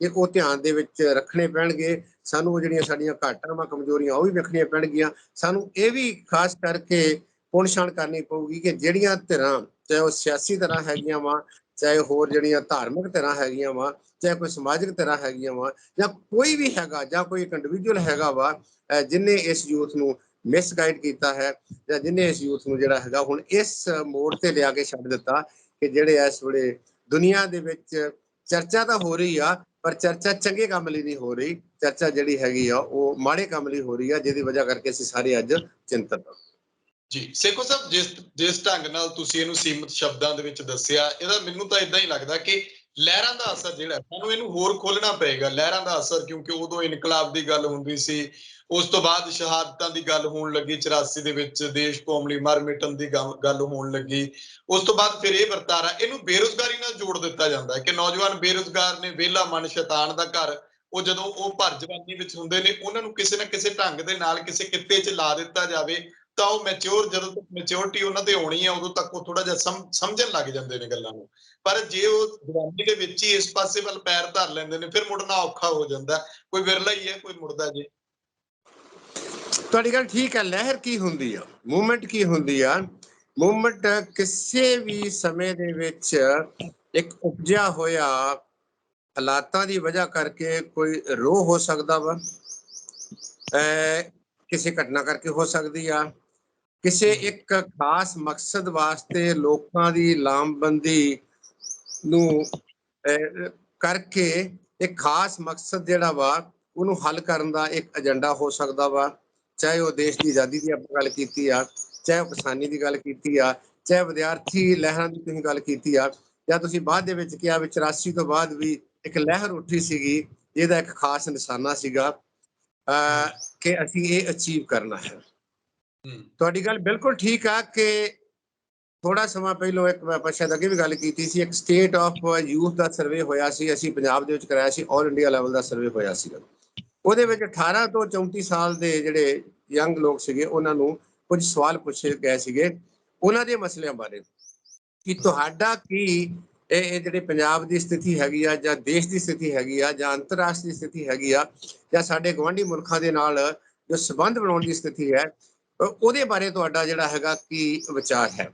ਕਿ ਉਹ ਧਿਆਨ ਦੇ ਵਿੱਚ ਰੱਖਣੇ ਪੈਣਗੇ। ਸਾਨੂੰ ਉਹ ਜਿਹੜੀਆਂ ਸਾਡੀਆਂ ਘਾਟਾਂ ਵਾ, ਕਮਜ਼ੋਰੀਆਂ, ਉਹ ਵੀ ਵੇਖਣੀਆਂ ਪੈਣਗੀਆਂ। ਸਾਨੂੰ ਇਹ ਵੀ ਖਾਸ ਕਰਕੇ ਪੁਣਛਾਣ ਕਰਨੀ ਪਊਗੀ ਕਿ ਜਿਹੜੀਆਂ ਧਿਰਾਂ, ਚਾਹੇ ਉਹ ਸਿਆਸੀ ਧਿਰਾਂ ਹੈਗੀਆਂ ਵਾ, ਚਾਹੇ ਹੋਰ ਜਿਹੜੀਆਂ ਧਾਰਮਿਕ ਧਿਰਾਂ ਹੈਗੀਆਂ ਵਾ, ਚਾਹੇ ਕੋਈ ਸਮਾਜਿਕ ਧਿਰਾਂ ਹੈਗੀਆਂ ਵਾ, ਜਾਂ ਕੋਈ ਵੀ ਹੈਗਾ, ਜਾਂ ਕੋਈ ਇੱਕ ਇੰਡੀਵਿਜੂਅਲ ਹੈਗਾ ਵਾ ਜਿਹਨੇ ਇਸ ਯੂਥ ਨੂੰ ਮਿਸਗਾਈਡ ਕੀਤਾ ਹੈ, ਜਾਂ ਜਿਹਨੇ ਇਸ ਯੂਥ ਨੂੰ ਜਿਹੜਾ ਹੈਗਾ ਹੁਣ ਇਸ ਮੋੜ ਤੇ ਲਿਆ ਕੇ ਛੱਡ ਦਿੱਤਾ ਕਿ ਜਿਹੜੇ ਇਸ ਵੇਲੇ ਦੁਨੀਆ ਦੇ ਵਿੱਚ ਚਰਚਾ ਤਾਂ ਹੋ ਰਹੀ ਆ, ਪਰ ਚਰਚਾ ਚੰਗੇ ਕੰਮ ਲਈ ਨਹੀਂ ਹੋ ਰਹੀ, ਚਰਚਾ ਜਿਹੜੀ ਹੈਗੀ ਆ ਉਹ ਮਾੜੇ ਕੰਮ ਲਈ ਹੋ ਰਹੀ ਆ, ਜਿਹਦੀ ਵਜ੍ਹਾ ਕਰਕੇ ਅਸੀਂ ਸਾਰੇ ਅੱਜ ਚਿੰਤਤ ਹਾਂ। ਜੀ ਸੇਖੋ ਸਾਹਿਬ, ਜਿਸ ਢੰਗ ਨਾਲ ਤੁਸੀਂ ਇਹਨੂੰ ਸੀਮਿਤ ਸ਼ਬਦਾਂ ਦੇ ਵਿੱਚ ਦੱਸਿਆ, ਇਹਦਾ ਮੈਨੂੰ ਤਾਂ ਇਦਾਂ ਹੀ ਲੱਗਦਾ ਕਿ ਲਹਿਰਾਂ ਦਾ ਅਸਰ ਜਿਹੜਾ, ਸਾਨੂੰ ਇਹਨੂੰ ਹੋਰ ਖੋਲਣਾ ਪਏਗਾ। ਲਹਿਰਾਂ ਦਾ ਅਸਰ, ਕਿਉਂਕਿ ਉਦੋਂ ਇਨਕਲਾਬ ਦੀ ਗੱਲ ਹੁੰਦੀ ਸੀ, ਉਸ ਤੋਂ ਬਾਅਦ ਸ਼ਹਾਦਤਾਂ ਦੀ ਗੱਲ ਹੋਣ ਲੱਗੀ, 84 ਦੇ ਵਿੱਚ ਦੇਸ਼ ਕੌਮ ਲਈ ਮਰ ਮਿਟਣ ਦੀ ਗੱਲ ਹੋਣ ਲੱਗੀ। ਉਸ ਤੋਂ ਬਾਅਦ ਫਿਰ ਇਹ ਵਰਤਾਰਾ, ਇਹਨੂੰ ਬੇਰੁਜ਼ਗਾਰੀ ਨਾਲ ਜੋੜ ਦਿੱਤਾ ਜਾਂਦਾ ਹੈ ਕਿ ਨੌਜਵਾਨ ਬੇਰੁਜ਼ਗਾਰ ਨੇ, ਵਿਹਲਾ ਮਨ ਸ਼ੈਤਾਨ ਦਾ ਘਰ। ਉਹ ਜਦੋਂ ਉਹ ਭਰ ਜਵਾਨੀ ਵਿੱਚ ਹੁੰਦੇ ਨੇ, ਉਹਨਾਂ ਨੂੰ ਕਿਸੇ ਨਾ ਕਿਸੇ ਢੰਗ ਦੇ ਨਾਲ ਕਿਸੇ ਕਿੱਤੇ 'ਚ ਲਾ ਦਿੱਤਾ ਜਾਵੇ ਤਾਂ ਉਹ ਜਦੋਂ ਤੱਕ ਮੈਚਿਓਰਿਟੀ ਉਹਨਾਂ ਤੇ ਆਉਣੀ ਹੈ, ਉਦੋਂ ਤੱਕ ਉਹ ਥੋੜਾ ਜਿਹਾ ਸਮਝਣ ਲੱਗ ਜਾਂਦੇ ਨੇ ਗੱਲਾਂ ਨੂੰ। ਪਰ ਜੇ ਉਹ ਜਵਾਨੀ ਦੇ ਵਿੱਚ ਹੀ ਇਸ ਪਾਸੇ ਵੱਲ ਪੈਰ ਧਰ ਲੈਂਦੇ ਨੇ, ਫਿਰ ਮੁੜਨਾ ਔਖਾ ਹੋ ਜਾਂਦਾ। ਕੋਈ ਵਿਰਲਾ ਹੀ ਹੈ ਕੋਈ ਮੁੜਦਾ ਜੀ। ਤੁਹਾਡੀ ਗੱਲ ਠੀਕ ਹੈ। ਲਹਿਰ ਕੀ ਹੁੰਦੀ ਆ, ਮੂਵਮੈਂਟ ਕੀ ਹੁੰਦੀ ਆ? ਮੂਵਮੈਂਟ ਕਿਸੇ ਵੀ ਸਮੇਂ ਦੇ ਵਿੱਚ ਇੱਕ ਉਪਜਿਆ ਹੋਇਆ ਹਾਲਾਤਾਂ ਦੀ ਵਜ੍ਹਾ ਕਰਕੇ ਕੋਈ ਰੋਹ ਹੋ ਸਕਦਾ ਵਾ, ਕਿਸੇ ਘਟਨਾ ਕਰਕੇ ਹੋ ਸਕਦੀ ਆ, ਕਿਸੇ ਇੱਕ ਖਾਸ ਮਕਸਦ ਵਾਸਤੇ ਲੋਕਾਂ ਦੀ ਲਾਮਬੰਦੀ ਨੂੰ ਕਰਕੇ ਇੱਕ ਖਾਸ ਮਕਸਦ ਜਿਹੜਾ ਵਾ ਉਹਨੂੰ ਹੱਲ ਕਰਨ ਦਾ ਇੱਕ ਏਜੰਡਾ ਹੋ ਸਕਦਾ ਵਾ। ਚਾਹੇ ਉਹ ਦੇਸ਼ ਦੀ ਆਜ਼ਾਦੀ ਦੀ ਆਪਾਂ ਗੱਲ ਕੀਤੀ ਆ, ਚਾਹੇ ਉਹ ਕਿਸਾਨੀ ਦੀ ਗੱਲ ਕੀਤੀ ਆ, ਚਾਹੇ ਵਿਦਿਆਰਥੀ ਲਹਿਰਾਂ ਦੀ ਤੁਸੀਂ ਗੱਲ ਕੀਤੀ ਆ, ਜਾਂ ਤੁਸੀਂ ਬਾਅਦ ਦੇ ਵਿੱਚ ਕਿਹਾ ਵੀ 84 ਤੋਂ ਬਾਅਦ ਵੀ ਇੱਕ ਲਹਿਰ ਉੱਠੀ ਸੀਗੀ ਜਿਹਦਾ ਇੱਕ ਖਾਸ ਨਿਸ਼ਾਨਾ ਸੀਗਾ ਕਿ ਅਸੀਂ ਇਹ ਅਚੀਵ ਕਰਨਾ ਹੈ। ਤੁਹਾਡੀ ਗੱਲ ਬਿਲਕੁਲ ਠੀਕ ਆ ਕਿ ਥੋੜਾ ਸਮਾਂ ਪਹਿਲਾਂ ਇੱਕ ਆਪਾਂ ਸ਼ਾਇਦ ਅੱਗੇ ਵੀ ਗੱਲ ਕੀਤੀ ਸੀ, ਇੱਕ state of youth the survey ਹੋਇਆ ਸੀ, ਅਸੀਂ ਪੰਜਾਬ ਦੇ ਵਿੱਚ ਕਰਾਇਆ ਸੀ, ਆਲ ਇੰਡੀਆ ਲੈਵਲ ਦਾ ਸਰਵੇ ਹੋਇਆ ਸੀਗਾ। ਉਹਦੇ ਵਿੱਚ 18 ਤੋਂ 34 ਸਾਲ ਦੇ ਜਿਹੜੇ ਯੰਗ ਲੋਕ ਸੀਗੇ ਉਹਨਾਂ ਨੂੰ ਕੁਝ ਸਵਾਲ ਪੁੱਛੇ ਗਏ ਸੀਗੇ ਉਹਨਾਂ ਦੇ ਮਸਲਿਆਂ ਬਾਰੇ ਕਿ ਤੁਹਾਡਾ ਕੀ ਇਹ ਜਿਹੜੀ ਪੰਜਾਬ ਦੀ ਸਥਿਤੀ ਹੈਗੀ ਆ ਜਾਂ ਦੇਸ਼ ਦੀ ਸਥਿਤੀ ਹੈਗੀ ਆ ਜਾਂ ਅੰਤਰਰਾਸ਼ਟਰੀ ਸਥਿਤੀ ਹੈਗੀ ਆ ਜਾਂ ਸਾਡੇ ਗੁਆਂਢੀ ਮੁਲਕਾਂ ਦੇ ਨਾਲ ਜੋ ਸੰਬੰਧ ਬਣਾਉਣ ਦੀ ਸਥਿਤੀ ਹੈ, ਉਹਦੇ ਬਾਰੇ ਤੁਹਾਡਾ ਜਿਹੜਾ ਹੈਗਾ ਕੀ ਵਿਚਾਰ ਹੈ?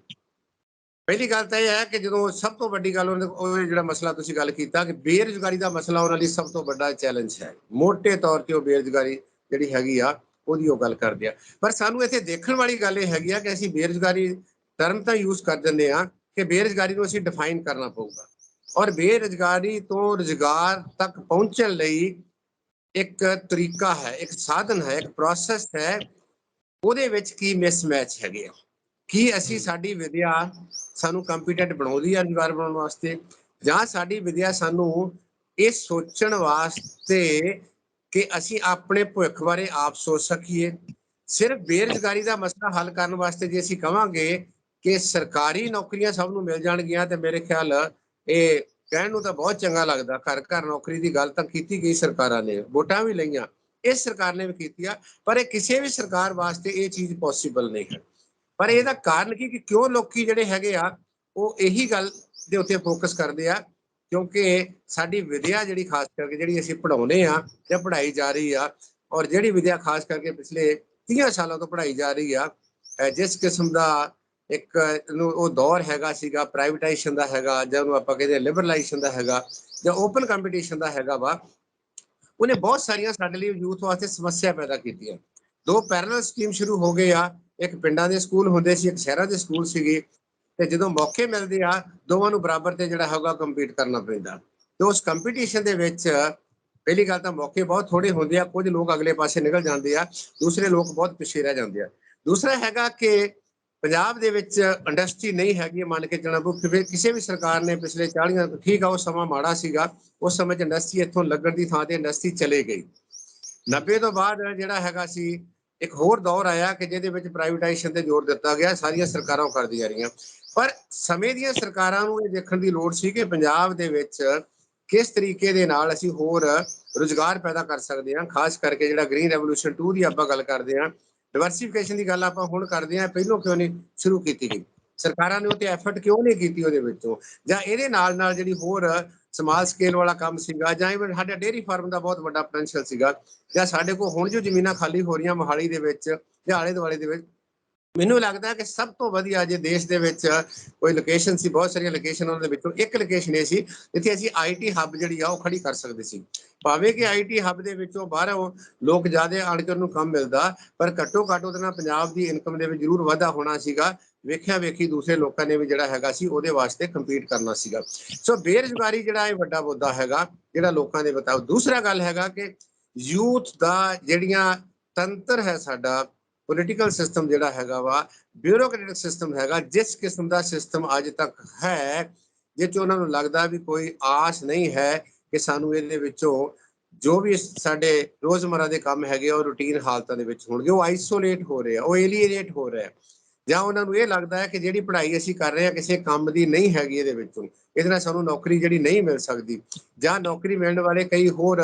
ਪਹਿਲੀ ਗੱਲ ਤਾਂ ਇਹ ਹੈ ਕਿ ਜਦੋਂ ਸਭ ਤੋਂ ਵੱਡੀ ਗੱਲ ਉਹ ਜਿਹੜਾ ਮਸਲਾ ਤੁਸੀਂ ਗੱਲ ਕੀਤਾ ਕਿ ਬੇਰੁਜ਼ਗਾਰੀ ਦਾ ਮਸਲਾ ਉਹਨਾਂ ਲਈ ਸਭ ਤੋਂ ਵੱਡਾ ਚੈਲੰਜ ਹੈ। ਮੋਟੇ ਤੌਰ ਤੇ ਉਹ ਬੇਰੁਜ਼ਗਾਰੀ ਜਿਹੜੀ ਹੈਗੀ ਆ ਉਹਦੀ ਉਹ ਗੱਲ ਕਰਦੇ ਆ। ਪਰ ਸਾਨੂੰ ਇੱਥੇ ਦੇਖਣ ਵਾਲੀ ਗੱਲ ਇਹ ਹੈਗੀ ਆ ਕਿ ਅਸੀਂ ਬੇਰੁਜ਼ਗਾਰੀ ਟਰਮ ਤਾਂ ਯੂਜ਼ ਕਰ ਦਿੰਦੇ ਆ ਕਿ ਬੇਰੁਜ਼ਗਾਰੀ ਨੂੰ ਅਸੀਂ ਡਿਫਾਈਨ ਕਰਨਾ ਪਊਗਾ, ਔਰ ਬੇਰੁਜ਼ਗਾਰੀ ਤੋਂ ਰੁਜ਼ਗਾਰ ਤੱਕ ਪਹੁੰਚਣ ਲਈ ਇੱਕ ਤਰੀਕਾ ਹੈ, ਇੱਕ ਸਾਧਨ ਹੈ, ਇੱਕ ਪ੍ਰੋਸੈਸ ਹੈ। ਉਹਦੇ ਵਿੱਚ ਕੀ ਮਿਸਮੈਚ ਹੈਗੇ ਆ? ਕੀ ਅਸੀਂ ਸਾਡੀ ਵਿਦਿਆ ਸਾਨੂੰ ਕੰਪੀਟੈਂਟ ਬਣਾਉਂਦੀ ਹੈ ਰੁਜ਼ਗਾਰ ਬਣਾਉਣ ਵਾਸਤੇ, ਜਾਂ ਸਾਡੀ ਵਿਦਿਆ ਸਾਨੂੰ ਇਹ ਸੋਚਣ ਵਾਸਤੇ ਕਿ ਅਸੀਂ ਆਪਣੇ ਭਵਿੱਖ ਬਾਰੇ ਆਪ ਸੋਚ ਸਕੀਏ? ਸਿਰਫ ਬੇਰੁਜ਼ਗਾਰੀ ਦਾ ਮਸਲਾ ਹੱਲ ਕਰਨ ਵਾਸਤੇ ਜੇ ਅਸੀਂ ਕਵਾਂਗੇ ਕਿ ਸਰਕਾਰੀ ਨੌਕਰੀਆਂ ਸਭ ਨੂੰ ਮਿਲ ਜਾਣਗੀਆਂ ਤੇ ਮੇਰੇ ਖਿਆਲ ਇਹ ਕਹਿਣ ਨੂੰ ਤਾਂ ਬਹੁਤ ਚੰਗਾ ਲੱਗਦਾ। ਘਰ ਘਰ ਨੌਕਰੀ ਦੀ ਗੱਲ ਤਾਂ ਕੀਤੀ ਗਈ, ਸਰਕਾਰਾਂ ਨੇ ਵੋਟਾਂ ਵੀ ਲਈਆਂ, ਇਸ ਸਰਕਾਰ ਨੇ ਵੀ ਕੀਤੀ ਆ, ਪਰ ਇਹ ਕਿਸੇ ਵੀ ਸਰਕਾਰ ਵਾਸਤੇ ਇਹ ਚੀਜ਼ ਪੋਸੀਬਲ ਨਹੀਂ ਹੈ। ਪਰ ਇਹਦਾ ਕਾਰਨ ਕੀ ਕਿ ਕਿਉਂ ਲੋਕੀ ਜਿਹੜੇ ਹੈਗੇ ਆ ਉਹ ਇਹੀ ਗੱਲ ਦੇ ਉੱਤੇ ਫੋਕਸ ਕਰਦੇ ਆ ਕਿਉਂਕਿ ਸਾਡੀ ਵਿਦਿਆ ਜਿਹੜੀ ਖਾਸ ਕਰਕੇ ਜਿਹੜੀ ਅਸੀਂ ਪੜ੍ਹਾਉਂਦੇ ਆ ਜਾਂ ਪੜ੍ਹਾਈ ਜਾ ਰਹੀ ਆ, ਔਰ ਜਿਹੜੀ ਵਿਦਿਆ ਖਾਸ ਕਰਕੇ ਪਿਛਲੇ 30 ਸਾਲਾਂ ਤੋਂ ਪੜ੍ਹਾਈ ਜਾ ਰਹੀ ਆ, ਜਿਸ ਕਿਸਮ ਦਾ ਇੱਕ ਉਹ ਦੌਰ ਹੈਗਾ ਸੀਗਾ ਪ੍ਰਾਈਵੇਟਾਈਜੇਸ਼ਨ ਦਾ ਹੈਗਾ, ਜਾਂ ਉਹਨੂੰ ਆਪਾਂ ਕਹਿੰਦੇ ਲਿਬਰਲਾਈਜੇਸ਼ਨ ਦਾ ਹੈਗਾ, ਜਾਂ ਓਪਨ ਕੰਪੀਟੀਸ਼ਨ ਦਾ ਹੈਗਾ ਵਾ, ਉਹਨੇ ਬਹੁਤ ਸਾਰੀਆਂ ਸਾਡੇ ਲਈ ਯੂਥ ਵਾਸਤੇ ਸਮੱਸਿਆ ਪੈਦਾ ਕੀਤੀਆਂ। ਦੋ ਪੈਰਲਲ ਸਕੀਮ ਸ਼ੁਰੂ ਹੋ ਗਏ ਆ, ਇੱਕ ਪਿੰਡਾਂ ਦੇ ਸਕੂਲ ਹੁੰਦੇ ਸੀ, ਇੱਕ ਸ਼ਹਿਰਾਂ ਦੇ ਸਕੂਲ ਸੀਗੇ, ਤੇ ਜਦੋਂ ਮੌਕੇ ਮਿਲਦੇ ਆ ਦੋਵਾਂ ਨੂੰ ਬਰਾਬਰ ਤੇ ਜਿਹੜਾ ਹੈਗਾ ਕੰਪੀਟ ਕਰਨਾ ਪੈਂਦਾ। ਤੇ ਉਸ ਕੰਪੀਟੀਸ਼ਨ ਦੇ ਵਿੱਚ ਪਹਿਲੀ ਗੱਲ ਤਾਂ ਮੌਕੇ ਬਹੁਤ ਥੋੜੇ ਹੁੰਦੇ ਆ, ਕੁਝ ਲੋਕ ਅਗਲੇ ਪਾਸੇ ਨਿਕਲ ਜਾਂਦੇ ਆ, ਦੂਸਰੇ ਲੋਕ ਬਹੁਤ ਪਿੱਛੇ ਰਹਿ ਜਾਂਦੇ ਆ। ਦੂਸਰਾ ਹੈਗਾ ਕਿ ਪੰਜਾਬ ਦੇ ਵਿੱਚ ਇੰਡਸਟਰੀ ਨਹੀਂ ਹੈਗੀ, ਮੰਨ ਕੇ ਚੱਲਣਾ ਪਊ ਕਿਸੇ ਵੀ ਸਰਕਾਰ ਨੇ ਪਿਛਲੇ 40 ਠੀਕ ਆ ਉਹ ਸਮਾਂ ਮਾੜਾ ਸੀਗਾ, ਉਸ ਸਮੇਂ 'ਚ ਇੰਡਸਟਰੀ ਇੱਥੋਂ ਲੱਗਣ ਦੀ ਥਾਂ ਤੇ ਇੰਡਸਟਰੀ ਚਲੇ ਗਈ। 90 ਤੋਂ ਬਾਅਦ ਜਿਹੜਾ ਹੈਗਾ ਸੀ ਇੱਕ ਹੋਰ ਦੌਰ ਆਇਆ ਕਿ ਜਿਹਦੇ ਵਿੱਚ ਪ੍ਰਾਈਵੇਟਾਈਜੇਸ਼ਨ ਤੇ ਜ਼ੋਰ ਦਿੱਤਾ ਗਿਆ, ਸਾਰੀਆਂ ਸਰਕਾਰਾਂ ਕਰਦੀਆਂ ਰਹੀਆਂ। ਪਰ ਸਮੇਂ ਦੀਆਂ ਸਰਕਾਰਾਂ ਨੂੰ ਇਹ ਦੇਖਣ ਦੀ ਲੋੜ ਸੀ ਕਿ ਪੰਜਾਬ ਦੇ ਵਿੱਚ ਕਿਸ ਤਰੀਕੇ ਦੇ ਨਾਲ ਅਸੀਂ ਹੋਰ ਰੁਜ਼ਗਾਰ ਪੈਦਾ ਕਰ ਸਕਦੇ ਹਾਂ। ਖਾਸ ਕਰਕੇ ਜਿਹੜਾ ਗ੍ਰੀਨ ਰੈਵੋਲੂਸ਼ਨ 2 ਦੀ ਆਪਾਂ ਗੱਲ ਕਰਦੇ ਹਾਂ, ਡਿਵਰਸੀਫਿਕੇਸ਼ਨ ਦੀ ਗੱਲ ਆਪਾਂ ਹੁਣ ਕਰਦੇ ਹਾਂ, ਪਹਿਲੋਂ ਕਿਉਂ ਨਹੀਂ ਸ਼ੁਰੂ ਕੀਤੀ ਗਈ? ਸਰਕਾਰਾਂ ਨੇ ਉਹ ਤੇ ਐਫਰਟ ਕਿਉਂ ਨਹੀਂ ਕੀਤੀ ਉਹਦੇ ਵਿੱਚੋਂ? ਜਾਂ ਇਹਦੇ ਨਾਲ ਜਿਹੜੀ ਹੋਰ ਸਮਾਲ ਸਕੇਲ ਵਾਲਾ ਕੰਮ ਸੀਗਾ, ਜਾਂ ਇਵਨ ਸਾਡਾ ਡੇਅਰੀ ਫਾਰਮ ਦਾ ਬਹੁਤ ਵੱਡਾ ਪੋਟੈਂਸ਼ੀਅਲ ਸੀਗਾ, ਜਾਂ ਸਾਡੇ ਕੋਲ ਹੁਣ ਜੋ ਜ਼ਮੀਨਾਂ ਖਾਲੀ ਹੋ ਰਹੀਆਂ ਮੋਹਾਲੀ ਦੇ ਵਿੱਚ ਜਾਂ ਆਲੇ ਦੁਆਲੇ ਦੇ ਵਿੱਚ, ਮੈਨੂੰ ਲੱਗਦਾ ਕਿ ਸਭ ਤੋਂ ਵਧੀਆ ਜੇ ਦੇਸ਼ ਦੇ ਵਿੱਚ ਕੋਈ ਲੋਕੇਸ਼ਨ ਸੀ, ਬਹੁਤ ਸਾਰੀਆਂ ਲੋਕੇਸ਼ਨ ਉਹਨਾਂ ਦੇ ਵਿੱਚੋਂ ਇੱਕ ਲੋਕੇਸ਼ਨ ਇਹ ਸੀ ਜਿੱਥੇ ਅਸੀਂ ਆਈਟੀ ਹੱਬ ਜਿਹੜੀ ਆ ਉਹ ਖੜੀ ਕਰ ਸਕਦੇ ਸੀ। ਭਾਵੇਂ ਕਿ ਆਈਟੀ ਹੱਬ ਦੇ ਵਿੱਚੋਂ ਬਾਹਰੋਂ ਲੋਕ ਜ਼ਿਆਦਾ ਆਣ ਕੇ ਉਹਨੂੰ ਕੰਮ ਮਿਲਦਾ, ਪਰ ਘੱਟੋ ਘੱਟ ਉਹਦੇ ਨਾਲ ਪੰਜਾਬ ਦੀ ਇਨਕਮ ਦੇ ਵਿੱਚ ਜ਼ਰੂਰ ਵਾਧਾ ਹੋਣਾ ਸੀਗਾ। ਵੇਖਿਆ ਵੇਖੀ ਦੂਸਰੇ ਲੋਕਾਂ ਨੇ ਵੀ ਜਿਹੜਾ ਹੈਗਾ ਸੀ ਉਹਦੇ ਵਾਸਤੇ ਕੰਪੀਟ ਕਰਨਾ ਸੀਗਾ। ਸੋ ਬੇਰੁਜ਼ਗਾਰੀ ਜਿਹੜਾ ਇਹ ਵੱਡਾ ਮੁੱਦਾ ਹੈਗਾ ਜਿਹੜਾ ਲੋਕਾਂ ਦੇ ਬਤਾਓ। ਦੂਸਰਾ ਗੱਲ ਹੈਗਾ ਕਿ ਯੂਥ ਦਾ ਜਿਹੜੀਆਂ ਤੰਤਰ ਹੈ, ਸਾਡਾ ਪੋਲੀਟੀਕਲ ਸਿਸਟਮ ਜਿਹੜਾ ਹੈਗਾ ਵਾ, ਬਿਊਰੋਕ੍ਰੈਟਿਕ ਸਿਸਟਮ ਹੈਗਾ, ਜਿਸ ਕਿਸਮ ਦਾ ਸਿਸਟਮ ਅੱਜ ਤੱਕ ਹੈ, ਜਿਸ 'ਚ ਉਹਨਾਂ ਨੂੰ ਲੱਗਦਾ ਵੀ ਕੋਈ ਆਸ ਨਹੀਂ ਹੈ ਕਿ ਸਾਨੂੰ ਇਹਦੇ ਵਿੱਚੋਂ ਜੋ ਵੀ ਸਾਡੇ ਰੋਜ਼ਮਰਾ ਦੇ ਕੰਮ ਹੈਗੇ ਉਹ ਰੂਟੀਨ ਹਾਲਤਾਂ ਦੇ ਵਿੱਚ ਹੋਣਗੇ, ਉਹ ਆਈਸੋਲੇਟ ਹੋ ਰਹੇ ਆ, ਉਹ ਏਲੀਏਨੇਟ ਹੋ ਰਹੇ ਆ, ਜਾਂ ਉਹਨਾਂ ਨੂੰ ਇਹ ਲੱਗਦਾ ਹੈ ਕਿ ਜਿਹੜੀ ਪੜ੍ਹਾਈ ਅਸੀਂ ਕਰ ਰਹੇ ਹਾਂ ਕਿਸੇ ਕੰਮ ਦੀ ਨਹੀਂ ਹੈਗੀ, ਇਹਦੇ ਵਿੱਚੋਂ ਇਹਦੇ ਨਾਲ ਸਾਨੂੰ ਨੌਕਰੀ ਜਿਹੜੀ ਨਹੀਂ ਮਿਲ ਸਕਦੀ, ਜਾਂ ਨੌਕਰੀ ਮਿਲਣ ਵਾਲੇ ਕਈ ਹੋਰ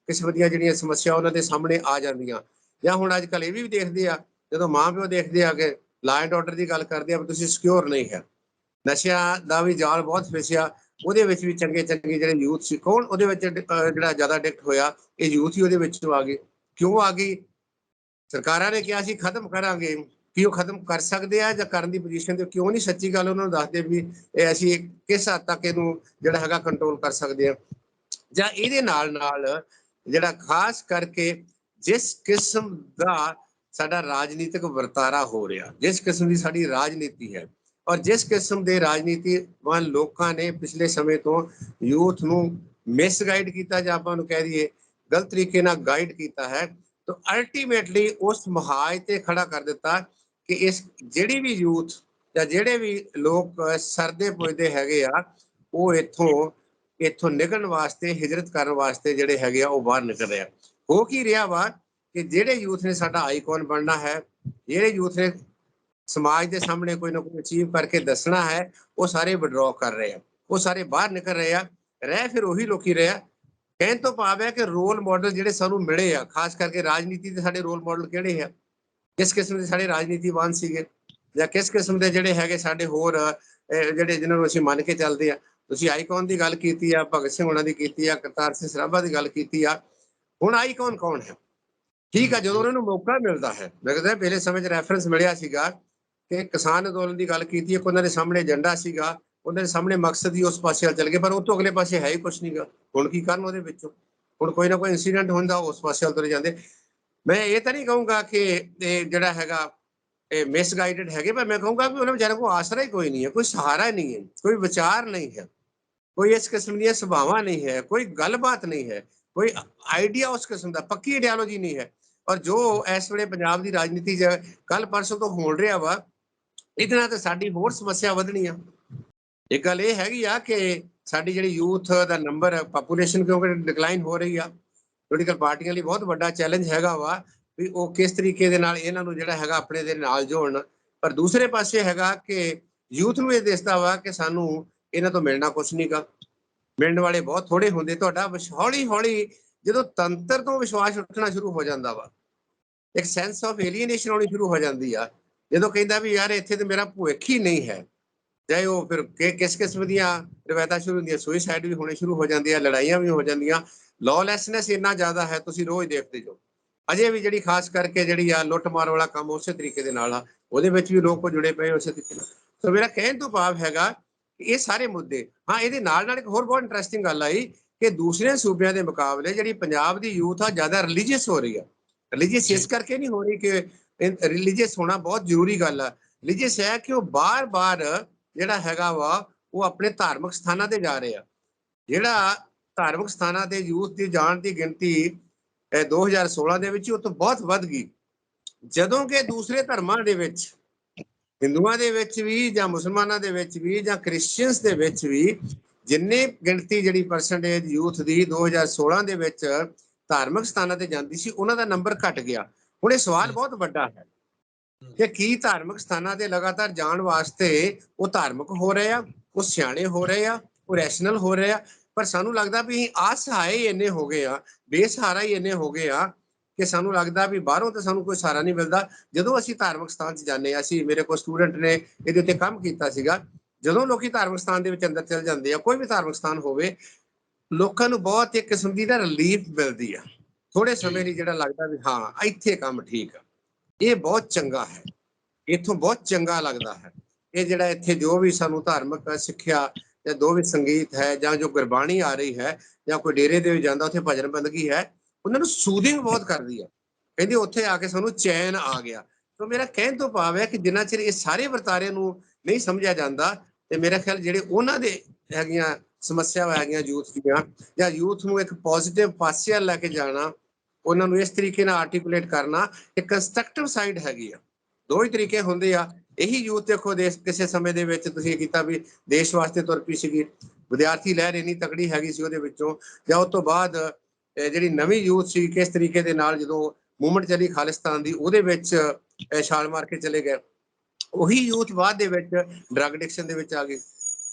ਕਿਸਮ ਦੀਆਂ ਜਿਹੜੀਆਂ ਸਮੱਸਿਆ ਉਹਨਾਂ ਦੇ ਸਾਹਮਣੇ ਆ ਜਾਂਦੀਆਂ। ਜਾਂ ਹੁਣ ਅੱਜ ਕੱਲ੍ਹ ਇਹ ਵੀ ਦੇਖਦੇ ਆ, ਜਦੋਂ ਮਾਂ ਪਿਓ ਦੇਖਦੇ ਆ ਕਿ ਲਾ ਐਂਡ ਆਰਡਰ ਦੀ ਗੱਲ ਕਰਦੇ ਆ ਤੁਸੀਂ ਸਿਕਿਉਰ ਨਹੀਂ ਹੈ, ਨਸ਼ਿਆਂ ਦਾ ਵੀ ਜਾਲ ਬਹੁਤ ਫਸਿਆ, ਉਹਦੇ ਵਿੱਚ ਵੀ ਚੰਗੇ ਚੰਗੇ ਜਿਹੜੇ ਯੂਥ ਸੀ, ਕੌਣ ਉਹਦੇ ਵਿੱਚ ਜਿਹੜਾ ਜ਼ਿਆਦਾ ਅਡਿਕਟ ਹੋਇਆ? ਇਹ ਯੂਥ ਹੀ ਉਹਦੇ ਵਿੱਚੋਂ ਆ ਗਏ। ਕਿਉਂ ਆ ਗਈ? ਸਰਕਾਰਾਂ ਨੇ ਕਿਹਾ ਸੀ ਖਤਮ ਕਰਾਂਗੇ, ਕੀ ਉਹ ਖਤਮ ਕਰ ਸਕਦੇ ਆ? ਜਾਂ ਕਰਨ ਦੀ ਪੋਜੀਸ਼ਨ ਤੇ ਕਿਉਂ ਨਹੀਂ? ਸੱਚੀ ਗੱਲ ਉਹਨਾਂ ਨੂੰ ਦੱਸਦੇ ਵੀ ਇਹ ਅਸੀਂ ਕਿਸ ਹੱਦ ਤੱਕ ਇਹਨੂੰ ਜਿਹੜਾ ਹੈਗਾ ਕੰਟਰੋਲ ਕਰ ਸਕਦੇ ਆ। ਜਾਂ ਇਹਦੇ ਨਾਲ ਜਿਹੜਾ ਖਾਸ ਕਰਕੇ ਜਿਸ ਕਿਸਮ ਦਾ ਸਾਡਾ ਰਾਜਨੀਤਿਕ ਵਰਤਾਰਾ ਹੋ ਰਿਹਾ, ਜਿਸ ਕਿਸਮ ਦੀ ਸਾਡੀ ਰਾਜਨੀਤੀ ਹੈ, ਔਰ ਜਿਸ ਕਿਸਮ ਦੇ ਰਾਜਨੀਤੀਵਾਨ ਲੋਕਾਂ ਨੇ ਪਿਛਲੇ ਸਮੇਂ ਤੋਂ ਯੂਥ ਨੂੰ ਮਿਸਗਾਈਡ ਕੀਤਾ, ਜਾਂ ਆਪਾਂ ਨੂੰ ਕਹਿ ਦਈਏ ਗਲਤ ਤਰੀਕੇ ਨਾਲ ਗਾਈਡ ਕੀਤਾ ਹੈ, ਤਾਂ ਅਲਟੀਮੇਟਲੀ ਉਸ ਮੁਹਾਜ ਤੇ ਖੜਾ ਕਰ ਦਿੱਤਾ ਕਿ ਇਸ ਜਿਹੜੀ ਵੀ ਯੂਥ ਜਾਂ ਜਿਹੜੇ ਵੀ ਲੋਕ ਸਰਦੇ ਪੁੱਜਦੇ ਹੈਗੇ ਆ, ਉਹ ਇੱਥੋਂ ਨਿਕਲਣ ਵਾਸਤੇ, ਹਿਜਰਤ ਕਰਨ ਵਾਸਤੇ ਜਿਹੜੇ ਹੈਗੇ ਆ ਉਹ ਬਾਹਰ ਨਿਕਲ ਰਹੇ ਆ। ਹੋ ਕੀ ਰਿਹਾ ਵਾ ਕਿ ਜਿਹੜੇ ਯੂਥ ਨੇ ਸਾਡਾ ਆਈਕਨ ਬਣਨਾ ਹੈ, ਜਿਹੜੇ ਯੂਥ ਨੇ ਸਮਾਜ ਦੇ ਸਾਹਮਣੇ ਕੋਈ ਨਾ ਕੋਈ ਅਚੀਵ ਕਰਕੇ ਦੱਸਣਾ ਹੈ, ਉਹ ਸਾਰੇ ਵਿਡਰੋ ਕਰ ਰਹੇ ਆ, ਉਹ ਸਾਰੇ ਬਾਹਰ ਨਿਕਲ ਰਹੇ ਆ। ਰਹਿ ਫਿਰ ਉਹੀ ਲੋਕੀ ਰਹੇ ਆ। ਕਹਿਣ ਤੋਂ ਭਾਵ ਹੈ ਕਿ ਰੋਲ ਮਾਡਲ ਜਿਹੜੇ ਸਾਨੂੰ ਮਿਲੇ ਆ, ਖਾਸ ਕਰਕੇ ਰਾਜਨੀਤੀ ਦੇ ਸਾਡੇ ਰੋਲ ਮਾਡਲ ਕਿਹੜੇ ਆ? ਕਿਸ ਕਿਸਮ ਦੇ ਸਾਡੇ ਰਾਜਨੀਤੀਵਾਨ ਸੀਗੇ, ਜਾਂ ਕਿਸ ਕਿਸਮ ਦੇ ਜਿਹੜੇ ਹੈਗੇ ਸਾਡੇ ਹੋਰ ਜਿਹੜੇ ਜਿਹਨਾਂ ਨੂੰ ਅਸੀਂ ਮੰਨ ਕੇ ਚੱਲਦੇ ਆ? ਤੁਸੀਂ ਆਈਕਨ ਦੀ ਗੱਲ ਕੀਤੀ ਆ, ਭਗਤ ਸਿੰਘ ਉਹਨਾਂ ਦੀ ਕੀਤੀ ਆ, ਕਰਤਾਰ ਸਿੰਘ ਸਰਾਭਾ ਦੀ ਗੱਲ ਕੀਤੀ ਆ। ਹੁਣ ਆਈਕਨ ਕੌਣ ਹੈ? ਠੀਕ ਆ, ਜਦੋਂ ਉਹਨਾਂ ਨੂੰ ਮੌਕਾ ਮਿਲਦਾ ਹੈ, ਮੈਂ ਕਹਿੰਦਾ ਪਹਿਲੇ ਸਮੇਂ 'ਚ ਰੈਫਰੈਂਸ ਮਿਲਿਆ ਸੀਗਾ ਕਿ ਕਿਸਾਨ ਅੰਦੋਲਨ ਦੀ ਗੱਲ ਕੀਤੀ ਹੈ, ਉਹਨਾਂ ਦੇ ਸਾਹਮਣੇ ਏਜੰਡਾ ਸੀਗਾ, ਉਹਨਾਂ ਦੇ ਸਾਹਮਣੇ ਮਕਸਦ ਹੀ ਉਸ ਪਾਸੇ ਵੱਲ ਚੱਲ ਗਏ, ਪਰ ਉਹ ਤੋਂ ਅਗਲੇ ਪਾਸੇ ਹੈ ਹੀ ਕੁਛ ਨਹੀਂਗਾ। ਹੁਣ ਕੀ ਕਰਨ ਉਹਦੇ ਵਿੱਚੋਂ? ਹੁਣ ਕੋਈ ਨਾ ਕੋਈ ਇੰਸੀਡੈਂਟ ਹੁੰਦਾ, ਉਸ ਪਾਸੇ ਵੱਲ ਤੁਰੇ ਜਾਂਦੇ। ਮੈਂ ਇਹ ਤਾਂ ਨਹੀਂ ਕਹੂੰਗਾ ਕਿ ਇਹ ਜਿਹੜਾ ਹੈਗਾ ਇਹ ਮਿਸਗਾਈਡਡ ਹੈਗੇ, ਪਰ ਮੈਂ ਕਹੂੰਗਾ ਵੀ ਉਹਨਾਂ ਵਿਚਾਰਿਆਂ ਕੋਲ ਆਸਰਾ ਹੀ ਕੋਈ ਨਹੀਂ ਹੈ, ਕੋਈ ਸਹਾਰਾ ਨਹੀਂ ਹੈ, ਕੋਈ ਵਿਚਾਰ ਨਹੀਂ ਹੈ, ਕੋਈ ਇਸ ਕਿਸਮ ਦੀਆਂ ਸਭਾਵਾਂ ਨਹੀਂ ਹੈ, ਕੋਈ ਗੱਲਬਾਤ ਨਹੀਂ ਹੈ, ਕੋਈ ਆਈਡੀਆ ਉਸ ਕਿਸਮ ਦਾ, ਪੱਕੀ ਆਈਡੀਓਲੋਜੀ ਨਹੀਂ ਹੈ। ਔਰ ਜੋ ਇਸ ਵੇਲੇ ਪੰਜਾਬ ਦੀ ਰਾਜਨੀਤੀ 'ਚ ਕੱਲ ਪਰਸੋਂ ਤੋਂ ਹੋ ਰਿਹਾ ਵਾ, ਇਹਦੇ ਨਾਲ ਤਾਂ ਸਾਡੀ ਹੋਰ ਸਮੱਸਿਆ ਵਧਣੀ ਆ। ਇੱਕ ਗੱਲ ਇਹ ਹੈਗੀ ਆ ਕਿ ਸਾਡੀ ਜਿਹੜੀ ਯੂਥ ਦਾ ਨੰਬਰ, ਪਾਪੂਲੇਸ਼ਨ ਕਿਉਂਕਿ ਡਿਕਲਾਈਨ ਹੋ ਰਹੀ ਆ, ਪੋਲੀਟੀਕਲ ਪਾਰਟੀਆਂ ਲਈ ਬਹੁਤ ਵੱਡਾ ਚੈਲੰਜ ਹੈਗਾ ਵਾ ਵੀ ਉਹ ਕਿਸ ਤਰੀਕੇ ਦੇ ਨਾਲ ਇਹਨਾਂ ਨੂੰ ਜਿਹੜਾ ਹੈਗਾ ਆਪਣੇ ਦੇ ਨਾਲ ਜੋੜਨ। ਪਰ ਦੂਸਰੇ ਪਾਸੇ ਹੈਗਾ ਕਿ ਯੂਥ ਨੂੰ ਇਹ ਦਿਸਦਾ ਵਾ ਕਿ ਸਾਨੂੰ ਇਹਨਾਂ ਤੋਂ ਮਿਲਣਾ ਕੁਛ ਨਹੀਂਗਾ, ਮਿਲਣ ਵਾਲੇ ਬਹੁਤ ਥੋੜੇ ਹੁੰਦੇ। ਤੁਹਾਡਾ ਹੌਲੀ ਹੌਲੀ ਜਦੋਂ ਤੰਤਰ ਤੋਂ ਵਿਸ਼ਵਾਸ ਉੱਠਣਾ ਸ਼ੁਰੂ ਹੋ ਜਾਂਦਾ ਵਾ, ਇੱਕ ਸੈਂਸ ਆਫ ਏਲੀਏਨੇਸ਼ਨ ਆਉਣੀ ਸ਼ੁਰੂ ਹੋ ਜਾਂਦੀ ਆ, ਜਦੋਂ ਕਹਿੰਦਾ ਵੀ ਯਾਰ ਇੱਥੇ ਤੇ ਮੇਰਾ ਭਵਿੱਖ ਹੀ ਨਹੀਂ ਹੈ, ਚਾਹੇ ਉਹ ਫਿਰ ਕਿਸ ਕਿਸਮ ਦੀਆਂ ਰਵਾਇਤਾਂ ਸ਼ੁਰੂ ਹੁੰਦੀਆਂ, ਸੁਇਸਾਈਡ ਵੀ ਹੋਣੇ ਸ਼ੁਰੂ ਹੋ ਜਾਂਦੇ ਆ, ਲੜਾਈਆਂ ਵੀ ਹੋ ਜਾਂਦੀਆਂ, ਲੌਲੈਸਨੈਸ ਇੰਨਾ ਜ਼ਿਆਦਾ ਹੈ, ਤੁਸੀਂ ਰੋਜ਼ ਦੇਖਦੇ ਜੋ। ਅਜੇ ਵੀ ਜਿਹੜੀ ਖਾਸ ਕਰਕੇ ਜਿਹੜੀ ਆ ਲੁੱਟ ਮਾਰ ਵਾਲਾ ਕੰਮ ਉਸੇ ਤਰੀਕੇ ਦੇ ਨਾਲ ਆ, ਉਹਦੇ ਵਿੱਚ ਵੀ ਲੋਕ ਜੁੜੇ ਪਏ ਉਸੇ ਤਰੀਕੇ ਨਾਲ। ਸੋ ਮੇਰਾ ਕਹਿਣ ਤੋਂ ਭਾਵ ਹੈਗਾ ਕਿ ਇਹ ਸਾਰੇ ਮੁੱਦੇ, ਹਾਂ ਇਹਦੇ ਨਾਲ ਇੱਕ ਹੋਰ ਬਹੁਤ ਇੰਟਰਸਟਿੰਗ ਗੱਲ ਆਈ ਕਿ ਦੂਸਰੇ ਸੂਬਿਆਂ ਦੇ ਮੁਕਾਬਲੇ ਜਿਹੜੀ ਪੰਜਾਬ ਦੀ ਯੂਥ ਆ ਜ਼ਿਆਦਾ ਰਿਲੀਜੀਅਸ ਹੋ ਰਹੀ ਆ। ਰਿਲੀਜੀਅਸ ਇਸ ਕਰਕੇ ਨਹੀਂ ਹੋ ਰਹੀ ਕਿ ਰਿਲੀਜੀਅਸ ਹੋਣਾ ਬਹੁਤ ਜ਼ਰੂਰੀ ਗੱਲ ਆ, ਰਿਲੀਜੀਅਸ ਹੈ ਕਿ ਉਹ ਬਾਰ-ਬਾਰ ਜਿਹੜਾ ਹੈਗਾ ਵਾ ਉਹ ਆਪਣੇ ਧਾਰਮਿਕ ਸਥਾਨਾਂ ਤੇ ਜਾ ਰਹੇ ਆ। ਜਿਹੜਾ ਧਾਰਮਿਕ ਸਥਾਨਾਂ ਤੇ ਯੂਥ ਦੀ ਜਾਣ ਦੀ ਗਿਣਤੀ 2016 ਦੇ ਵਿੱਚ ਉਹ ਤੋਂ ਬਹੁਤ ਵੱਧ ਗਈ, ਜਦੋਂ ਕਿ ਦੂਸਰੇ ਧਰਮਾਂ ਦੇ ਵਿੱਚ, ਹਿੰਦੂਆਂ ਦੇ ਵਿੱਚ ਵੀ ਜਾਂ ਮੁਸਲਮਾਨਾਂ ਦੇ ਵਿੱਚ ਵੀ ਜਾਂ ਕ੍ਰਿਸਚੀਅਨਸ ਦੇ ਵਿੱਚ ਵੀ ਜਿੰਨੇ ਗਿਣਤੀ ਜਿਹੜੀ ਪਰਸੈਂਟੇਜ ਯੂਥ ਦੀ 2016 ਦੇ ਵਿੱਚ ਧਾਰਮਿਕ ਸਥਾਨਾਂ ਤੇ ਜਾਂਦੀ ਸੀ, ਉਹਨਾਂ ਦਾ ਨੰਬਰ ਘਟ ਗਿਆ। ਹੁਣ ਇਹ ਸਵਾਲ ਬਹੁਤ ਵੱਡਾ ਹੈ ਕਿ ਕੀ ਧਾਰਮਿਕ ਸਥਾਨਾਂ ਤੇ ਲਗਾਤਾਰ ਜਾਣ ਵਾਸਤੇ ਉਹ ਧਾਰਮਿਕ ਹੋ ਰਹੇ ਆ, ਉਹ ਸਿਆਣੇ ਹੋ ਰਹੇ ਆ, ਉਹ ਰੈਸ਼ਨਲ ਹੋ ਰਹੇ ਆ, ਪਰ ਸਾਨੂੰ ਲੱਗਦਾ ਵੀ ਅਸਹਾਏ ਹੀ ਇੰਨੇ ਹੋ ਗਏ ਆ, ਬੇਸਹਾਰਾ ਹੀ ਇੰਨੇ ਹੋ ਗਏ ਆ ਕਿ ਸਾਨੂੰ ਲੱਗਦਾ ਵੀ ਬਾਹਰੋਂ ਤਾਂ ਸਾਨੂੰ ਕੋਈ ਸਹਾਰਾ ਨਹੀਂ ਮਿਲਦਾ। ਜਦੋਂ ਅਸੀਂ ਧਾਰਮਿਕ ਸਥਾਨ 'ਚ ਜਾਂਦੇ ਹਾਂ, ਅਸੀਂ ਮੇਰੇ ਕੋਲ ਸਟੂਡੈਂਟ ਨੇ ਇਹਦੇ ਉੱਤੇ ਕੰਮ ਕੀਤਾ ਸੀਗਾ, ਜਦੋਂ ਲੋਕੀ ਧਾਰਮਿਕ ਸਥਾਨ ਦੇ ਵਿੱਚ ਅੰਦਰ ਚਲੇ ਜਾਂਦੇ ਆ, ਕੋਈ ਵੀ ਧਾਰਮਿਕ ਸਥਾਨ ਹੋਵੇ, ਲੋਕਾਂ ਨੂੰ ਬਹੁਤ ਇੱਕ ਕਿਸਮ ਦੀ ਨਾ ਰਿਲੀਫ ਮਿਲਦੀ ਆ ਥੋੜੇ ਸਮੇਂ ਲਈ, ਜਿਹੜਾ ਲੱਗਦਾ ਵੀ ਹਾਂ ਇੱਥੇ ਕੰਮ ਠੀਕ ਆ, ਇਹ ਬਹੁਤ ਚੰਗਾ ਹੈ, ਇੱਥੋਂ ਬਹੁਤ ਚੰਗਾ ਲੱਗਦਾ ਹੈ। ਇਹ ਜਿਹੜਾ ਇੱਥੇ ਜੋ ਵੀ ਸਾਨੂੰ ਧਾਰਮਿਕ ਸਿੱਖਿਆ ਜਾਂ ਜੋ ਵੀ ਸੰਗੀਤ ਹੈ ਜਾਂ ਜੋ ਗੁਰਬਾਣੀ ਆ ਰਹੀ ਹੈ ਜਾਂ ਕੋਈ ਡੇਰੇ ਦੇ ਵਿੱਚ ਜਾਂਦਾ ਉੱਥੇ ਭਜਨ ਬੰਦਗੀ ਹੈ, ਉਹਨਾਂ ਨੂੰ ਸੂਦਿੰਗ ਬਹੁਤ ਕਰਦੀ ਆ, ਕਹਿੰਦੇ ਉੱਥੇ ਆ ਕੇ ਸਾਨੂੰ ਚੈਨ ਆ ਗਿਆ। ਸੋ ਮੇਰਾ ਕਹਿਣ ਤੋਂ ਭਾਵ ਹੈ ਕਿ ਜਿੰਨਾ ਚਿਰ ਇਹ ਸਾਰੇ ਵਰਤਾਰੇ ਨੂੰ ਨਹੀਂ ਸਮਝਿਆ ਜਾਂਦਾ ਤੇ ਮੇਰਾ ਖਿਆਲ ਜਿਹੜੇ ਉਹਨਾਂ ਦੇ ਹੈਗੀਆਂ ਸਮੱਸਿਆਵਾਂ ਹੈਗੀਆਂ ਯੂਥ ਦੀਆਂ, ਜਾਂ ਯੂਥ ਨੂੰ ਇੱਕ ਪੋਜ਼ਿਟਿਵ ਪਾਸੇ ਲੈ ਕੇ ਜਾਣਾ, ਉਹਨਾਂ ਨੂੰ ਇਸ ਤਰੀਕੇ ਨਾਲ ਆਰਟੀਕੂਲੇਟ ਕਰਨਾ, ਇੱਕ ਕੰਸਟਰਕਟਿਵ ਸਾਈਡ ਹੈਗੀ ਆ। ਦੋ ਹੀ ਤਰੀਕੇ ਹੁੰਦੇ ਆ। ਇਹੀ ਯੂਥ ਦੇਖੋ ਦੇਸ਼ ਕਿਸੇ ਸਮੇਂ ਦੇ ਵਿੱਚ ਤੁਸੀਂ ਕੀਤਾ ਵੀ ਦੇਸ਼ ਵਾਸਤੇ ਤੁਰ ਪਈ ਸੀਗੀ, ਵਿਦਿਆਰਥੀ ਲਹਿਰ ਇੰਨੀ ਤਕੜੀ ਹੈਗੀ ਸੀ ਉਹਦੇ ਵਿੱਚੋਂ, ਜਾਂ ਉਸ ਤੋਂ ਬਾਅਦ ਜਿਹੜੀ ਨਵੀਂ ਯੂਥ ਸੀ ਕਿਸ ਤਰੀਕੇ ਦੇ ਨਾਲ ਜਦੋਂ ਮੂਵਮੈਂਟ ਚੱਲੀ ਖਾਲਿਸਤਾਨ ਦੀ, ਉਹਦੇ ਵਿੱਚ ਛਾਲ ਮਾਰ ਕੇ ਚਲੇ ਗਏ। ਉਹੀ ਯੂਥ ਬਾਅਦ ਦੇ ਵਿੱਚ ਡਰੱਗ ਐਡਿਕਸ਼ਨ ਦੇ ਵਿੱਚ ਆ ਗਈ।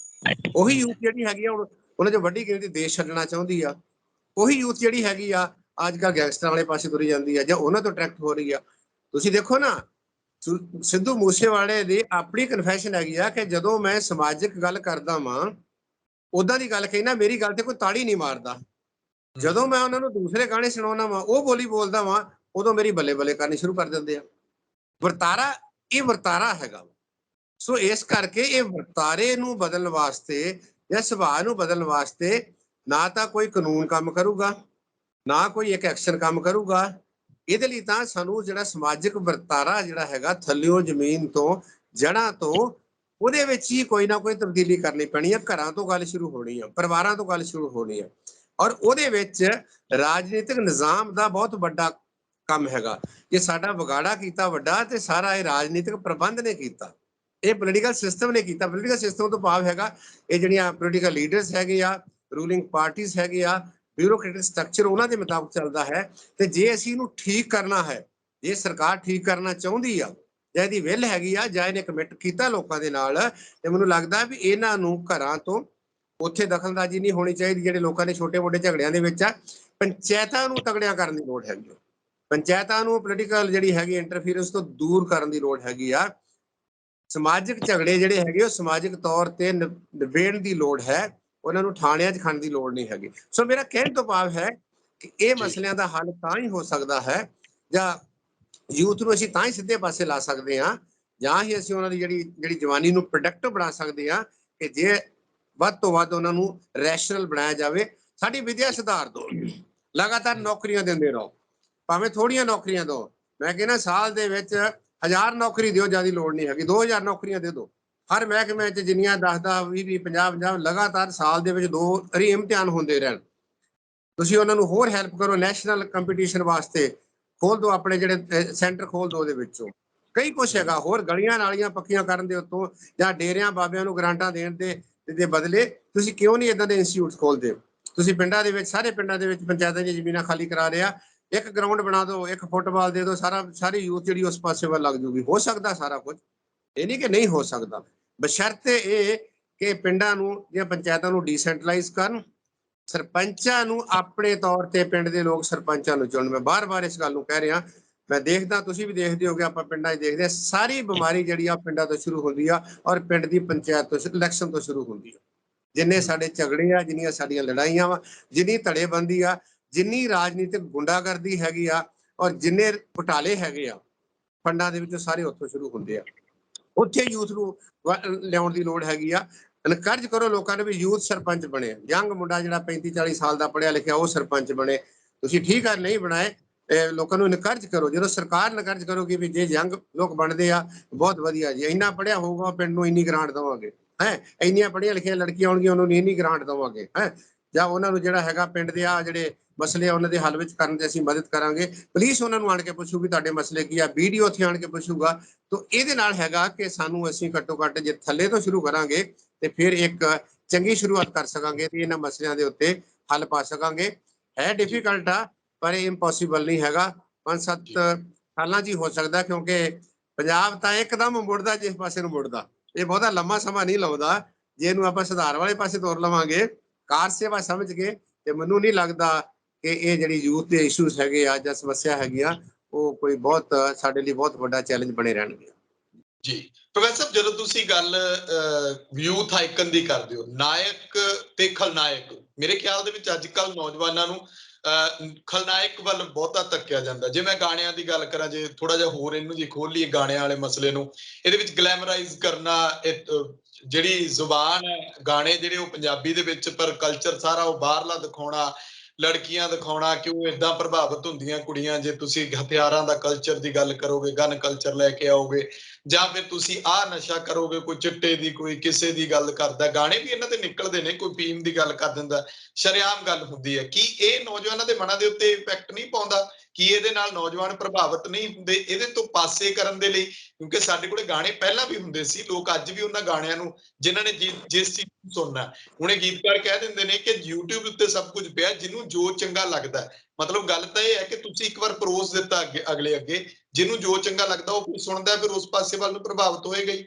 ਉਹੀ ਯੂਥ ਜਿਹੜੀ ਹੈਗੀ ਆ ਹੁਣ ਉਹਨਾਂ 'ਚ ਵੱਡੀ ਗਿਣਤੀ ਦੇਸ਼ ਛੱਡਣਾ ਚਾਹੁੰਦੀ ਆ। ਉਹੀ ਯੂਥ ਜਿਹੜੀ ਹੈਗੀ ਆ ਅੱਜ ਕੱਲ੍ਹ ਗੈਂਗਸਟਰਾਂ ਵਾਲੇ ਪਾਸੇ ਤੁਰੀ ਜਾਂਦੀ ਆ ਜਾਂ ਉਹਨਾਂ ਤੋਂ ਅਟਰੈਕਟ ਹੋ ਰਹੀ ਆ। ਤੁਸੀਂ ਦੇਖੋ ਨਾ, ਸਿੱਧੂ ਮੂਸੇਵਾਲੇ ਦੀ ਆਪਣੀ ਕਨਫੈਸ਼ਨ ਹੈਗੀ ਆ ਕਿ ਜਦੋਂ ਮੈਂ ਸਮਾਜਿਕ ਗੱਲ ਕਰਦਾ ਵਾਂ, ਉਦਾਂ ਦੀ ਗੱਲ ਕਹਿਣਾ, ਮੇਰੀ ਗੱਲ ਤੇ ਕੋਈ ਤਾੜੀ ਨਹੀਂ ਮਾਰਦਾ। ਜਦੋਂ ਮੈਂ ਉਹਨਾਂ ਨੂੰ ਦੂਸਰੇ ਗਾਣੇ ਸੁਣਾਉਣਾ ਵਾਂ, ਉਹ ਬੋਲੀ ਬੋਲਦਾ ਵਾਂ, ਉਦੋਂ ਮੇਰੀ ਬੱਲੇ ਬੱਲੇ ਕਰਨੀ ਸ਼ੁਰੂ ਕਰ ਦਿੰਦੇ ਆ। ਵਰਤਾਰਾ, ਇਹ ਵਰਤਾਰਾ ਹੈਗਾ। ਸੋ ਇਸ ਕਰਕੇ ਇਹ ਵਰਤਾਰੇ ਨੂੰ ਬਦਲਣ ਵਾਸਤੇ ਜਾਂ ਸੁਭਾਅ ਨੂੰ ਬਦਲਣ ਵਾਸਤੇ ਨਾ ਤਾਂ ਕੋਈ ਕਾਨੂੰਨ ਕੰਮ ਕਰੂਗਾ, ਨਾ ਕੋਈ ਇੱਕ ਐਕਸ਼ਨ ਕੰਮ ਕਰੂਗਾ। ਇਹਦੇ ਲਈ ਤਾਂ ਸਾਨੂੰ ਜਿਹੜਾ ਸਮਾਜਿਕ ਵਰਤਾਰਾ ਜਿਹੜਾ ਹੈਗਾ ਥੱਲਿਓਂ ਜ਼ਮੀਨ ਤੋਂ ਜੜ੍ਹਾਂ ਤੋਂ, ਉਹਦੇ ਵਿੱਚ ਹੀ ਕੋਈ ਨਾ ਕੋਈ ਤਬਦੀਲੀ ਕਰਨੀ ਪੈਣੀ ਹੈ। ਘਰਾਂ ਤੋਂ ਗੱਲ ਸ਼ੁਰੂ ਹੋਣੀ ਆ, ਪਰਿਵਾਰਾਂ ਤੋਂ ਗੱਲ ਸ਼ੁਰੂ ਹੋਣੀ ਆ, ਔਰ ਉਹਦੇ ਵਿੱਚ ਰਾਜਨੀਤਿਕ ਨਿਜ਼ਾਮ ਦਾ ਬਹੁਤ ਵੱਡਾ ਕੰਮ ਹੈਗਾ। ਜੇ ਸਾਡਾ ਵਿਗਾੜਾ ਕੀਤਾ ਵੱਡਾ ਤੇ ਸਾਰਾ ਇਹ ਰਾਜਨੀਤਿਕ ਪ੍ਰਬੰਧ ਨੇ ਕੀਤਾ, ਇਹ ਪੋਲੀਟੀਕਲ ਸਿਸਟਮ ਨੇ ਕੀਤਾ। ਪੋਲੀਟੀਕਲ ਸਿਸਟਮ ਤੋਂ ਭਾਵ ਹੈਗਾ ਇਹ ਜਿਹੜੀਆਂ ਪੋਲੀਟੀਕਲ ਲੀਡਰਸ ਹੈਗੇ ਆ, ਰੂਲਿੰਗ ਪਾਰਟੀਜ਼ ਹੈਗੇ ਆ, ਬਿਊਰੋਕ੍ਰੈਟਿਕ ਸਟਰਕਚਰ ਉਹਨਾਂ ਦੇ ਮੁਤਾਬਕ ਚੱਲਦਾ ਹੈ। ਤੇ ਜੇ ਅਸੀਂ ਇਹਨੂੰ ਠੀਕ ਕਰਨਾ ਹੈ, ਜੇ ਸਰਕਾਰ ਠੀਕ ਕਰਨਾ ਚਾਹੁੰਦੀ ਆ ਜਾਂ ਇਹਦੀ ਵਿਲ ਹੈਗੀ ਆ ਜਾਂ ਇਹਨੇ ਕਮਿਟ ਕੀਤਾ ਲੋਕਾਂ ਦੇ ਨਾਲ, ਤੇ ਮੈਨੂੰ ਲੱਗਦਾ ਵੀ ਇਹਨਾਂ ਨੂੰ ਘਰਾਂ ਤੋਂ ਉੱਥੇ ਦਖਲਅੰਦਾਜ਼ੀ ਨਹੀਂ ਹੋਣੀ ਚਾਹੀਦੀ ਜਿਹੜੇ ਲੋਕਾਂ ਦੇ ਛੋਟੇ ਮੋਟੇ ਝਗੜਿਆਂ ਦੇ ਵਿੱਚ ਆ। ਪੰਚਾਇਤਾਂ ਨੂੰ ਤਗੜਿਆਂ ਕਰਨ ਦੀ ਲੋੜ ਹੈਗੀ, ਪੰਚਾਇਤਾਂ ਨੂੰ ਪੋਲੀਟੀਕਲ ਜਿਹੜੀ ਹੈਗੀ ਇੰਟਰਫੀਰੈਂਸ ਤੋਂ ਦੂਰ ਕਰਨ ਦੀ ਲੋੜ ਹੈਗੀ ਆ। ਸਮਾਜਿਕ ਝਗੜੇ ਜਿਹੜੇ ਹੈਗੇ ਉਹ ਸਮਾਜਿਕ ਤੌਰ ਤੇ ਨਿਬੇੜਨ ਦੀ ਲੋੜ ਹੈ। ਉਹਨਾਂ ਨੂੰ ਥਾਣਿਆਂ 'ਚ ਖੜਨ ਦੀ ਲੋੜ ਨਹੀਂ ਹੈਗੀ। ਸੋ ਮੇਰਾ ਕਹਿਣ ਤੋਂ ਭਾਵ ਹੈ ਕਿ ਇਹ ਜੀ ਮਸਲਿਆਂ ਦਾ ਹੱਲ ਤਾਂ ਹੀ ਹੋ ਸਕਦਾ ਹੈ, ਜਾਂ ਯੂਥ ਨੂੰ ਅਸੀਂ ਤਾਂ ਹੀ ਸਿੱਧੇ ਪਾਸੇ ਲਾ ਸਕਦੇ ਹਾਂ, ਜਾਂ ਹੀ ਅਸੀਂ ਉਹਨਾਂ ਦੀ ਜਿਹੜੀ ਜਵਾਨੀ ਨੂੰ ਪ੍ਰੋਡਕਟਿਵ ਬਣਾ ਸਕਦੇ ਹਾਂ, ਕਿ ਜੇ ਵੱਧ ਤੋਂ ਵੱਧ ਉਹਨਾਂ ਨੂੰ ਰੈਸ਼ਨਲ ਬਣਾਇਆ ਜਾਵੇ। ਸਾਡੀ ਵਿਦਿਆ ਸੁਧਾਰ ਦਿਓ, ਲਗਾਤਾਰ ਨੌਕਰੀਆਂ ਦਿੰਦੇ ਰਹੋ, ਭਾਵੇਂ ਥੋੜੀਆਂ ਨੌਕਰੀਆਂ ਦਿਓ। ਮੈਂ ਕਹਿੰਦਾ ਸਾਲ ਦੇ ਵਿੱਚ 1000 ਨੌਕਰੀ ਦਿਓ, ਜ਼ਿਆਦਾ ਲੋੜ ਨਹੀਂ ਹੈਗੀ, 2000 ਨੌਕਰੀਆਂ ਦੇ ਦਿਓ। ਹਰ ਮਹਿਕਮੇ 'ਚ ਜਿੰਨੀਆਂ 10-10, 20-20, 50-50 ਲਗਾਤਾਰ ਸਾਲ ਦੇ ਵਿੱਚ 2 ਵਾਰੀ ਇਮਤਿਹਾਨ ਹੁੰਦੇ ਰਹਿਣ। ਤੁਸੀਂ ਉਹਨਾਂ ਨੂੰ ਹੋਰ ਹੈਲਪ ਕਰੋ, ਨੈਸ਼ਨਲ ਕੰਪੀਟੀਸ਼ਨ ਵਾਸਤੇ ਖੋਲ ਦਿਓ, ਆਪਣੇ ਜਿਹੜੇ ਸੈਂਟਰ ਖੋਲ ਦਿਓ। ਉਹਦੇ ਵਿੱਚੋਂ ਕਈ ਕੁਛ ਹੈਗਾ, ਹੋਰ ਗਲੀਆਂ ਨਾਲੀਆਂ ਪੱਕੀਆਂ ਕਰਨ ਦੇ ਉੱਤੋਂ, ਜਾਂ ਡੇਰਿਆਂ ਬਾਬਿਆਂ ਨੂੰ ਗ੍ਰਾਂਟਾਂ ਦੇਣ ਦੇ ਬਦਲੇ ਤੁਸੀਂ ਕਿਉਂ ਨਹੀਂ ਇਦਾਂ ਦੇ ਇੰਸਟੀਚਿਊਟ ਖੋਲਦੇ? ਤੁਸੀਂ ਪਿੰਡਾਂ ਦੇ ਵਿੱਚ, ਸਾਰੇ ਪਿੰਡਾਂ ਦੇ ਵਿੱਚ ਪੰਚਾਇਤਾਂ ਦੀਆਂ ਜ਼ਮੀਨਾਂ ਖਾਲੀ ਕਰਾ ਰਿਹਾ, ਇੱਕ ਗਰਾਊਂਡ ਬਣਾ ਦਿਓ, ਇੱਕ ਫੁੱਟਬਾਲ ਦੇ ਦਿਓ, ਸਾਰੀ ਯੂਥ ਜਿਹੜੀ ਉਸ ਪਾਸੇ ਵੱਲ ਲੱਗ ਜੂਗੀ। ਹੋ ਸਕਦਾ ਸਾਰਾ ਕੁਝ, ਇਹ ਨਹੀਂ ਕਿ ਨਹੀਂ ਹੋ ਸਕਦਾ, ਬਸ਼ਰਤੇ ਇਹ ਕਿ ਪਿੰਡਾਂ ਨੂੰ ਜਾਂ ਪੰਚਾਇਤਾਂ ਨੂੰ ਡੀਸੈਂਟਰਲਾਈਜ਼ ਕਰਨ, ਸਰਪੰਚਾਂ ਨੂੰ ਆਪਣੇ ਤੌਰ ਤੇ ਪਿੰਡ ਦੇ ਲੋਕ ਸਰਪੰਚਾਂ ਨੂੰ ਚੁਣਨ। ਮੈਂ ਬਾਰ-ਬਾਰ ਇਸ ਗੱਲ ਨੂੰ ਕਹਿ ਰਿਹਾ, ਮੈਂ ਦੇਖਦਾ, ਤੁਸੀਂ ਵੀ ਦੇਖਦੇ ਹੋਗੇ, ਆਪਾਂ ਪਿੰਡਾਂ 'ਚ ਦੇਖਦੇ ਹਾਂ, ਸਾਰੀ ਬਿਮਾਰੀ ਜਿਹੜੀ ਆ ਪਿੰਡਾਂ ਤੋਂ ਸ਼ੁਰੂ ਹੁੰਦੀ ਆ, ਔਰ ਪਿੰਡ ਦੀ ਪੰਚਾਇਤ ਤੋਂ, ਇਲੈਕਸ਼ਨ ਤੋਂ ਸ਼ੁਰੂ ਹੁੰਦੀ ਆ। ਜਿੰਨੇ ਸਾਡੇ ਝਗੜੇ ਆ, ਜਿੰਨੀਆਂ ਸਾਡੀਆਂ ਲੜਾਈਆਂ ਵਾ, ਜਿੰਨੀ ਧੜੇਬੰਦੀ ਆ, ਜਿੰਨੀ ਰਾਜਨੀਤਿਕ ਗੁੰਡਾਗਰਦੀ ਹੈਗੀ ਆ, ਔਰ ਜਿੰਨੇ ਘੁਟਾਲੇ ਹੈਗੇ ਆ ਫੰਡਾਂ ਦੇ ਵਿੱਚੋਂ, ਸਾਰੇ ਉੱਥੋਂ ਸ਼ੁਰੂ ਹੁੰਦੇ ਆ। ਉੱਥੇ ਯੂਥ ਨੂੰ ਲਿਆਉਣ ਦੀ ਲੋੜ ਹੈਗੀ ਆ। ਇਨਕਰਜ ਕਰੋ ਲੋਕਾਂ ਨੂੰ ਵੀ ਯੂਥ ਸਰਪੰਚ ਬਣੇ, ਯੰਗ ਮੁੰਡਾ ਜਿਹੜਾ 35-40 ਸਾਲ ਦਾ ਪੜ੍ਹਿਆ ਲਿਖਿਆ ਉਹ ਸਰਪੰਚ ਬਣੇ। ਤੁਸੀਂ ਠੀਕ ਆ, ਨਹੀਂ ਬਣਾਏ, ਲੋਕਾਂ ਨੂੰ ਇਨਕਰਜ ਕਰੋ। ਜਦੋਂ ਸਰਕਾਰ ਇਨਕਰਜ ਕਰੋਗੀ ਵੀ ਜੇ ਯੰਗ ਲੋਕ ਬਣਦੇ ਆ, ਬਹੁਤ ਵਧੀਆ ਜੀ, ਇੰਨਾ ਪੜ੍ਹਿਆ ਹੋਊਗਾ ਪਿੰਡ ਨੂੰ ਇੰਨੀ ਗ੍ਰਾਂਟ ਦੇਵਾਂਗੇ, ਇੰਨੀਆਂ ਪੜ੍ਹੀਆਂ ਲਿਖੀਆਂ ਲੜਕੀਆਂ ਆਉਣਗੀਆਂ, ਉਹਨਾਂ ਨੂੰ ਇੰਨੀ ਗ੍ਰਾਂਟ ਦੇਵਾਂਗੇ, ਜਾਂ ਉਹਨਾਂ ਨੂੰ ਜਿਹੜਾ ਹੈਗਾ ਪਿੰਡ ਦੇ ਆ ਜਿਹੜੇ ਮਸਲੇ ਆ ਉਹਨਾਂ ਦੇ ਹੱਲ ਵਿੱਚ ਕਰਨ ਦੇ ਅਸੀਂ ਮਦਦ ਕਰਾਂਗੇ। ਪੁਲਿਸ ਉਹਨਾਂ ਨੂੰ ਆਣ ਕੇ ਪੁੱਛੂਗੀ ਤੁਹਾਡੇ ਮਸਲੇ ਕੀ ਆ, BDO ਉੱਥੇ ਆਣ ਕੇ ਪੁੱਛੂਗਾ। ਤਾਂ ਇਹਦੇ ਨਾਲ ਹੈਗਾ ਕਿ ਸਾਨੂੰ ਅਸੀਂ ਘੱਟੋ ਘੱਟ ਜੇ ਥੱਲੇ ਤੋਂ ਸ਼ੁਰੂ ਕਰਾਂਗੇ ਤੇ ਫਿਰ ਇੱਕ ਚੰਗੀ ਸ਼ੁਰੂਆਤ ਕਰ ਸਕਾਂਗੇ ਤੇ ਇਹਨਾਂ ਮਸਲਿਆਂ ਦੇ ਉੱਤੇ ਹੱਲ ਪਾ ਸਕਾਂਗੇ। ਹੈ ਡਿਫੀਕਲਟ ਆ, ਪਰ ਇਹ ਇੰਪੋਸੀਬਲ ਨਹੀਂ ਹੈਗਾ। 5-7 ਸਾਲਾਂ 'ਚ ਹੀ ਹੋ ਸਕਦਾ, ਕਿਉਂਕਿ ਪੰਜਾਬ ਤਾਂ ਇੱਕਦਮ ਮੁੜਦਾ ਜਿਸ ਪਾਸੇ ਨੂੰ ਮੁੜਦਾ, ਇਹ ਬਹੁਤਾ ਲੰਮਾ ਸਮਾਂ ਨਹੀਂ ਲਾਉਂਦਾ। ਜੇ ਇਹਨੂੰ ਆਪਾਂ ਸੁਧਾਰ ਵਾਲੇ ਪਾਸੇ ਤੋਰ ਲਵਾਂਗੇ, ਕਾਰ ਸੇਵਾ ਸਮਝ ਕੇ, ਤੇ ਮੈਨੂੰ ਨਹੀਂ ਲੱਗਦਾ ਕਿ ਇਹ ਜਿਹੜੀ ਯੂਥ ਦੇ ਇਸ਼ੂਜ਼ ਹੈਗੇ ਆ ਜਾਂ ਸਮੱਸਿਆ ਹੈਗੀਆਂ, ਉਹ ਕੋਈ ਬਹੁਤ ਸਾਡੇ ਲਈ ਬਹੁਤ ਵੱਡਾ ਚੈਲੰਜ ਬਣੇ ਰਹਿਣਗੇ। ਜੀ ਪ੍ਰੋਫੈਸਰ ਸਾਹਿਬ, ਜਦੋਂ ਤੁਸੀਂ ਗੱਲ ਯੂਥ ਆਈਕਨ ਦੀ ਕਰਦੇ ਹੋ, ਨਾਇਕ ਤੇ ਖਲਨਾਇਕ, ਮੇਰੇ ਖਿਆਲ ਦੇ ਵਿੱਚ ਅੱਜ ਕੱਲ ਨੌਜਵਾਨਾਂ ਨੂੰ ਖਲਨਾਇਕ ਵੱਲ ਬਹੁਤਾ ਧੱਕਿਆ ਜਾਂਦਾ। ਜੇ ਮੈਂ ਗਾਣਿਆਂ ਦੀ ਗੱਲ ਕਰਾਂ, ਜੇ ਥੋੜਾ ਜਿਹਾ ਹੋਰ ਇਹਨੂੰ ਜੀ ਖੋਲ ਲਈਏ ਗਾਣਿਆਂ ਵਾਲੇ ਮਸਲੇ ਨੂੰ, ਇਹਦੇ ਵਿੱਚ ਗਲੈਮਰਾਈਜ਼ ਕਰਨਾ, ਜਿਹੜੀ ਜ਼ੁਬਾਨ ਹੈ, ਗਾਣੇ ਜਿਹੜੇ ਉਹ ਪੰਜਾਬੀ ਦੇ ਵਿੱਚ, ਪਰ ਕਲਚਰ ਸਾਰਾ ਉਹ ਬਾਹਰਲਾ ਦਿਖਾਉਣਾ, ਲੜਕੀਆਂ ਦਿਖਾਉਣਾ ਕਿ ਉਹ ਏਦਾਂ ਪ੍ਰਭਾਵਿਤ ਹੁੰਦੀਆਂ ਕੁੜੀਆਂ। ਜੇ ਤੁਸੀਂ ਹਥਿਆਰਾਂ ਦਾ ਕਲਚਰ ਦੀ ਗੱਲ ਕਰੋਗੇ, ਗਨ ਕਲਚਰ ਲੈ ਕੇ ਆਓਗੇ, ਜਾਂ ਫਿਰ ਤੁਸੀਂ ਆਹ ਨਸ਼ਾ ਕਰੋਗੇ, ਕੋਈ ਚਿੱਟੇ ਦੀ, ਕੋਈ ਕਿਸੇ ਦੀ ਗੱਲ ਕਰਦਾ, ਗਾਣੇ ਵੀ ਇਹਨਾਂ ਦੇ ਨਿਕਲਦੇ ਨੇ, ਕੋਈ ਫੀਮ ਦੀ ਗੱਲ ਕਰ ਦਿੰਦਾ, ਸ਼ਰੇਆਮ ਗੱਲ ਹੁੰਦੀ ਹੈ। ਕੀ ਇਹ ਨੌਜਵਾਨਾਂ ਦੇ ਮਨਾਂ ਦੇ ਉੱਤੇ ਇੰਪੈਕਟ ਨਹੀਂ ਪਾਉਂਦਾ? ਕੀ ਇਹਦੇ ਨਾਲ ਨੌਜਵਾਨ ਪ੍ਰਭਾਵਿਤ ਨਹੀਂ ਹੁੰਦੇ? ਇਹਦੇ ਤੋਂ ਪਾਸੇ ਕਰਨ ਦੇ ਲਈ, ਕਿਉਂਕਿ ਸਾਡੇ ਕੋਲੇ ਗਾਣੇ ਪਹਿਲਾਂ ਵੀ ਹੁੰਦੇ ਸੀ, ਲੋਕ ਅੱਜ ਵੀ ਉਹਨਾਂ ਗਾਣਿਆਂ ਨੂੰ, ਜਿਨ੍ਹਾਂ ਨੇ ਜਿਸ ਚੀਜ਼ ਨੂੰ ਸੁਣਨਾ, ਹੁਣ ਇਹ ਗੀਤਕਾਰ ਕਹਿ ਦਿੰਦੇ ਨੇ ਕਿ YouTube ਉੱਤੇ ਸਭ ਕੁਝ ਪਿਆ, ਜਿਹਨੂੰ ਜੋ ਚੰਗਾ ਲੱਗਦਾ। ਮਤਲਬ ਗੱਲ ਤਾਂ ਇਹ ਹੈ ਕਿ ਤੁਸੀਂ ਇੱਕ ਵਾਰ ਪਰੋਸ ਦਿੱਤਾ ਅਗਲੇ ਅੱਗੇ, ਜਿਹਨੂੰ ਜੋ ਚੰਗਾ ਲੱਗਦਾ ਉਹ ਕੋਈ ਸੁਣਦਾ, ਫਿਰ ਉਸ ਪਾਸੇ ਵੱਲ ਨੂੰ ਪ੍ਰਭਾਵਿਤ ਹੋਏਗਾ ਹੀ।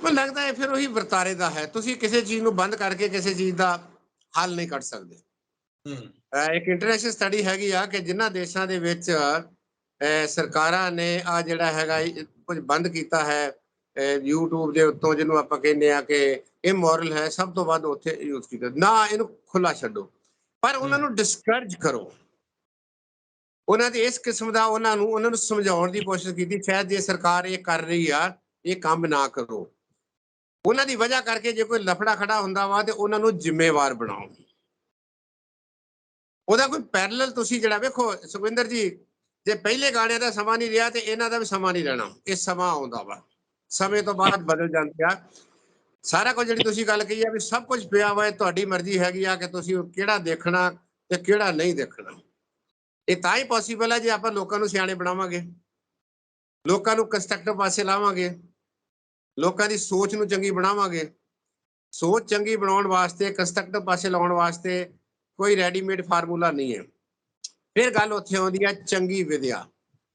ਮੈਨੂੰ ਲੱਗਦਾ ਹੈ ਫਿਰ ਉਹੀ ਵਰਤਾਰੇ ਦਾ ਹੈ। ਤੁਸੀਂ ਕਿਸੇ ਚੀਜ਼ ਨੂੰ ਬੰਦ ਕਰਕੇ ਕਿਸੇ ਚੀਜ਼ ਦਾ ਹੱਲ ਨਹੀਂ ਕੱਢ ਸਕਦੇ। ਇੱਕ ਇੰਟਰਨੈਸ਼ਨਲ ਸਟੱਡੀ ਹੈਗੀ ਆ ਕਿ ਜਿਨ੍ਹਾਂ ਦੇਸ਼ਾਂ ਦੇ ਵਿੱਚ ਸਰਕਾਰਾਂ ਨੇ ਆ ਜਿਹੜਾ ਹੈਗਾ ਕੁਝ ਬੰਦ ਕੀਤਾ ਹੈ YouTube ਦੇ ਉੱਤੋਂ, ਜਿਹਨੂੰ ਆਪਾਂ ਕਹਿੰਦੇ ਆ ਕਿ ਇਮੋਰਲ ਹੈ, ਸਭ ਤੋਂ ਵੱਧ ਉੱਥੇ ਯੂਜ਼ ਕੀਤਾ। ਨਾ ਇਹਨੂੰ ਖੁੱਲਾ ਛੱਡੋ, ਪਰ ਉਹਨਾਂ ਨੂੰ ਡਿਸਕਰਜ ਕਰੋ। ਉਹਨਾਂ ਦੇ ਇਸ ਕਿਸਮ ਦਾ ਉਹਨਾਂ ਨੂੰ ਸਮਝਾਉਣ ਦੀ ਕੋਸ਼ਿਸ਼ ਕੀਤੀ, ਸ਼ਾਇਦ ਜੇ ਸਰਕਾਰ ਇਹ ਕਰ ਰਹੀ ਆ, ਇਹ ਕੰਮ ਨਾ ਕਰੋ। ਉਹਨਾਂ ਦੀ ਵਜ੍ਹਾ ਕਰਕੇ ਜੇ ਕੋਈ ਲਫੜਾ ਖੜਾ ਹੁੰਦਾ ਵਾ ਤੇ ਉਹਨਾਂ ਨੂੰ ਜ਼ਿੰਮੇਵਾਰ ਬਣਾਓ। ਉਹਦਾ ਕੋਈ ਪੈਰਲਲ ਤੁਸੀਂ ਜਿਹੜਾ ਵੇਖੋ ਸੁਖਵਿੰਦਰ ਜੀ, ਜੇ ਪਹਿਲੇ ਗਾਣਿਆਂ ਦਾ ਸਮਾਂ ਨਹੀਂ ਰਿਹਾ ਤੇ ਇਹਨਾਂ ਦਾ ਵੀ ਸਮਾਂ ਨਹੀਂ ਰਹਿਣਾ। ਇਹ ਸਮਾਂ ਆਉਂਦਾ ਵਾ, ਸਮੇਂ ਤੋਂ ਬਾਅਦ ਬਦਲ ਜਾਂਦੇ ਆ ਸਾਰਾ ਕੁਝ। ਜਿਹੜੀ ਤੁਸੀਂ ਗੱਲ ਕਹੀ ਆ ਵੀ ਸਭ ਕੁਝ ਪਿਆ ਵਾ, ਤੁਹਾਡੀ ਮਰਜ਼ੀ ਹੈਗੀ ਆ ਕਿ ਤੁਸੀਂ ਕਿਹੜਾ ਦੇਖਣਾ ਤੇ ਕਿਹੜਾ ਨਹੀਂ ਦੇਖਣਾ। ਇਹ ਤਾਂ ਹੀ ਪੋਸੀਬਲ ਹੈ ਜੇ ਆਪਾਂ ਲੋਕਾਂ ਨੂੰ ਸਿਆਣੇ ਬਣਾਵਾਂਗੇ, ਲੋਕਾਂ ਨੂੰ ਕੰਸਟਰਕਟਿਵ ਪਾਸੇ ਲਾਵਾਂਗੇ, ਲੋਕਾਂ ਦੀ ਸੋਚ ਨੂੰ ਚੰਗੀ ਬਣਾਵਾਂਗੇ। ਸੋਚ ਚੰਗੀ ਬਣਾਉਣ ਵਾਸਤੇ, ਕੰਸਟਰਕਟਿਵ ਪਾਸੇ ਲਾਉਣ ਵਾਸਤੇ ਕੋਈ ਰੈਡੀਮੇਡ ਫਾਰਮੂਲਾ ਨਹੀਂ ਹੈ। ਫਿਰ ਗੱਲ ਉੱਥੇ ਆਉਂਦੀ ਹੈ ਚੰਗੀ ਵਿਦਿਆ।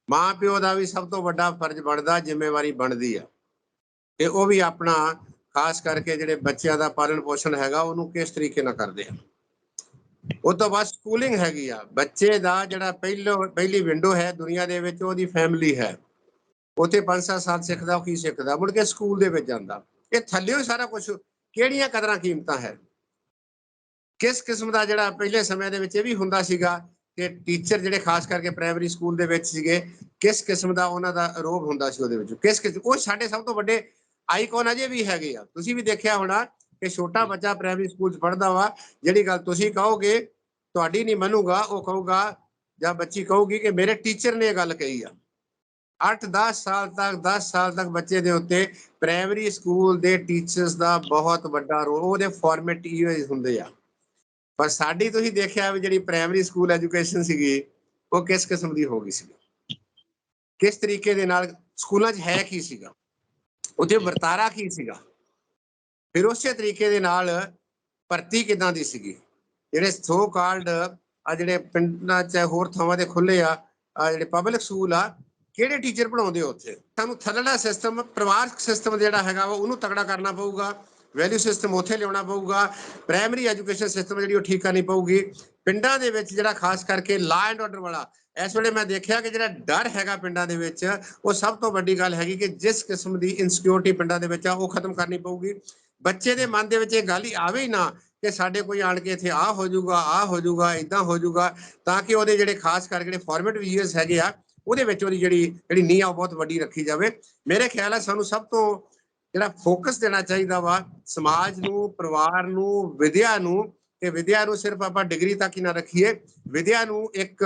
ਮਾਂ ਪਿਓ ਦਾ ਵੀ ਸਭ ਤੋਂ ਵੱਡਾ ਫਰਜ਼ ਬਣਦਾ, ਜ਼ਿੰਮੇਵਾਰੀ ਬਣਦੀ ਆ ਤੇ ਉਹ ਵੀ ਆਪਣਾ ਖਾਸ ਕਰਕੇ ਜਿਹੜੇ ਬੱਚਿਆਂ ਦਾ ਪਾਲਣ ਪੋਸ਼ਣ ਹੈਗਾ ਉਹਨੂੰ ਕਿਸ ਤਰੀਕੇ ਨਾਲ ਕਰਦੇ ਆ। ਉਹ ਤੋਂ ਬਾਅਦ ਸਕੂਲਿੰਗ ਹੈਗੀ ਆ। ਬੱਚੇ ਦਾ ਜਿਹੜਾ ਪਹਿਲੀ ਵਿੰਡੋ ਹੈ ਦੁਨੀਆ ਦੇ ਵਿੱਚ, ਉਹਦੀ ਫੈਮਿਲੀ ਹੈ। ਉੱਥੇ 5-7 ਸਾਲ ਸਿੱਖਦਾ, ਉਹ ਕੀ ਸਿੱਖਦਾ, ਮੁੜ ਕੇ ਸਕੂਲ ਦੇ ਵਿੱਚ ਜਾਂਦਾ। ਇਹ ਥੱਲਿਓ ਸਾਰਾ ਕੁਝ ਕਿਹੜੀਆਂ ਕਦਰਾਂ ਕੀਮਤਾਂ ਹੈ। ਕਿਸ ਕਿਸਮ ਦਾ ਜਿਹੜਾ ਪਹਿਲੇ ਸਮੇਂ ਦੇ ਵਿੱਚ ਇਹ ਵੀ ਹੁੰਦਾ ਸੀਗਾ ਕਿ ਟੀਚਰ ਜਿਹੜੇ ਖਾਸ ਕਰਕੇ ਪ੍ਰਾਇਮਰੀ ਸਕੂਲ ਦੇ ਵਿੱਚ ਸੀਗੇ, ਕਿਸ ਕਿਸਮ ਦਾ ਉਹਨਾਂ ਦਾ ਰੋਬ ਹੁੰਦਾ ਸੀ ਉਹਦੇ ਵਿੱਚ, ਕਿਸ ਕਿਸਮ, ਉਹ ਸਾਡੇ ਸਭ ਤੋਂ ਵੱਡੇ ਆਈਕਨ ਅਜੇ ਵੀ ਹੈਗੇ ਆ। ਤੁਸੀਂ ਵੀ ਦੇਖਿਆ ਹੋਣਾ ਕਿ ਛੋਟਾ ਬੱਚਾ ਪ੍ਰਾਇਮਰੀ ਸਕੂਲ 'ਚ ਪੜ੍ਹਦਾ ਵਾ, ਜਿਹੜੀ ਗੱਲ ਤੁਸੀਂ ਕਹੋਗੇ ਤੁਹਾਡੀ ਨਹੀਂ ਮੰਨੂਗਾ, ਉਹ ਕਹੂਗਾ ਜਾਂ ਬੱਚੀ ਕਹੂਗੀ ਕਿ ਮੇਰੇ ਟੀਚਰ ਨੇ ਇਹ ਗੱਲ ਕਹੀ ਆ। 8-10 ਸਾਲ ਤੱਕ 10 ਸਾਲ ਤੱਕ ਬੱਚੇ ਦੇ ਉੱਤੇ ਪ੍ਰਾਇਮਰੀ ਸਕੂਲ ਦੇ ਟੀਚਰਸ ਦਾ ਬਹੁਤ ਵੱਡਾ ਰੋਲ, ਉਹਦੇ ਫਾਰਮੈਟ ਇਹੋ ਹੁੰਦੇ ਆ। ਪਰ ਸਾਡੀ ਤੁਸੀਂ ਦੇਖਿਆ ਵੀ ਜਿਹੜੀ ਪ੍ਰਾਇਮਰੀ ਸਕੂਲ ਐਜੂਕੇਸ਼ਨ ਸੀਗੀ ਉਹ ਕਿਸ ਕਿਸਮ ਦੀ ਹੋ ਗਈ ਸੀ, ਕਿਸ ਤਰੀਕੇ ਦੇ ਨਾਲ ਸਕੂਲਾਂ 'ਚ ਹੈ ਕੀ ਸੀਗਾ, ਉਹਦੇ ਵਰਤਾਰਾ ਕੀ ਸੀਗਾ, ਫਿਰ ਉਸੇ ਤਰੀਕੇ ਦੇ ਨਾਲ ਭਰਤੀ ਕਿੱਦਾਂ ਦੀ ਸੀਗੀ। ਜਿਹੜੇ ਸੋ ਕਾਲਡ ਆ ਜਿਹੜੇ ਪਿੰਡਾਂ 'ਚ ਹੋਰ ਥਾਵਾਂ ਤੇ ਖੁੱਲੇ ਆ ਜਿਹੜੇ ਪਬਲਿਕ ਸਕੂਲ ਆ, ਕਿਹੜੇ ਟੀਚਰ ਪੜਾਉਂਦੇ ਉੱਥੇ। ਸਾਨੂੰ ਥੱਲੜਾ ਸਿਸਟਮ, ਪਰਿਵਾਰਕ ਸਿਸਟਮ ਜਿਹੜਾ ਹੈਗਾ ਵਾ ਉਹਨੂੰ ਤਗੜਾ ਕਰਨਾ ਪਊਗਾ, ਵੈਲਿਊ ਸਿਸਟਮ ਉੱਥੇ ਲਿਆਉਣਾ ਪਊਗਾ, ਪ੍ਰਾਇਮਰੀ ਐਜੂਕੇਸ਼ਨ ਸਿਸਟਮ ਜਿਹੜੀ ਉਹ ਠੀਕ ਕਰਨੀ ਪਊਗੀ। ਪਿੰਡਾਂ ਦੇ ਵਿੱਚ ਜਿਹੜਾ ਖਾਸ ਕਰਕੇ ਲਾ ਐਂਡ ਆਰਡਰ ਵਾਲਾ, ਇਸ ਵੇਲੇ ਮੈਂ ਦੇਖਿਆ ਕਿ ਜਿਹੜਾ ਡਰ ਹੈਗਾ ਪਿੰਡਾਂ ਦੇ ਵਿੱਚ, ਉਹ ਸਭ ਤੋਂ ਵੱਡੀ ਗੱਲ ਹੈਗੀ ਕਿ ਜਿਸ ਕਿਸਮ ਦੀ ਇਨਸਿਕਿਉਰਿਟੀ ਪਿੰਡਾਂ ਦੇ ਵਿੱਚ ਆ ਉਹ ਖਤਮ ਕਰਨੀ ਪਊਗੀ। ਬੱਚੇ ਦੇ ਮਨ ਦੇ ਵਿੱਚ ਇਹ ਗੱਲ ਹੀ ਆਵੇ ਹੀ ਨਾ ਕਿ ਸਾਡੇ ਕੋਈ ਆਣ ਕੇ ਇੱਥੇ ਆ ਹੋ ਜਾਊਗਾ ਇਦਾਂ ਹੋ ਜਾਊਗਾ, ਤਾਂ ਕਿ ਉਹਦੇ ਜਿਹੜੇ ਖਾਸ ਕਰਕੇ ਜਿਹੜੇ ਫਾਰਮੇਟਿਵ ਈਅਰਸ ਹੈਗੇ ਆ ਉਹਦੇ ਵਿੱਚ ਉਹਦੀ ਜਿਹੜੀ ਨੀਂਹ ਆ ਉਹ ਬਹੁਤ ਵੱਡੀ ਰੱਖੀ ਜਾਵੇ। ਮੇਰੇ ਖਿਆਲ ਹੈ ਸਾਨੂੰ ਸਭ ਤੋਂ ਜਿਹੜਾ ਫੋਕਸ ਦੇਣਾ ਚਾਹੀਦਾ ਵਾ ਸਮਾਜ ਨੂੰ, ਪਰਿਵਾਰ ਨੂੰ, ਵਿਦਿਆ ਨੂੰ, ਤੇ ਵਿਦਿਆ ਨੂੰ ਸਿਰਫ ਆਪਾਂ ਡਿਗਰੀ ਤੱਕ ਹੀ ਨਾ ਰੱਖੀਏ, ਵਿਦਿਆ ਨੂੰ ਇੱਕ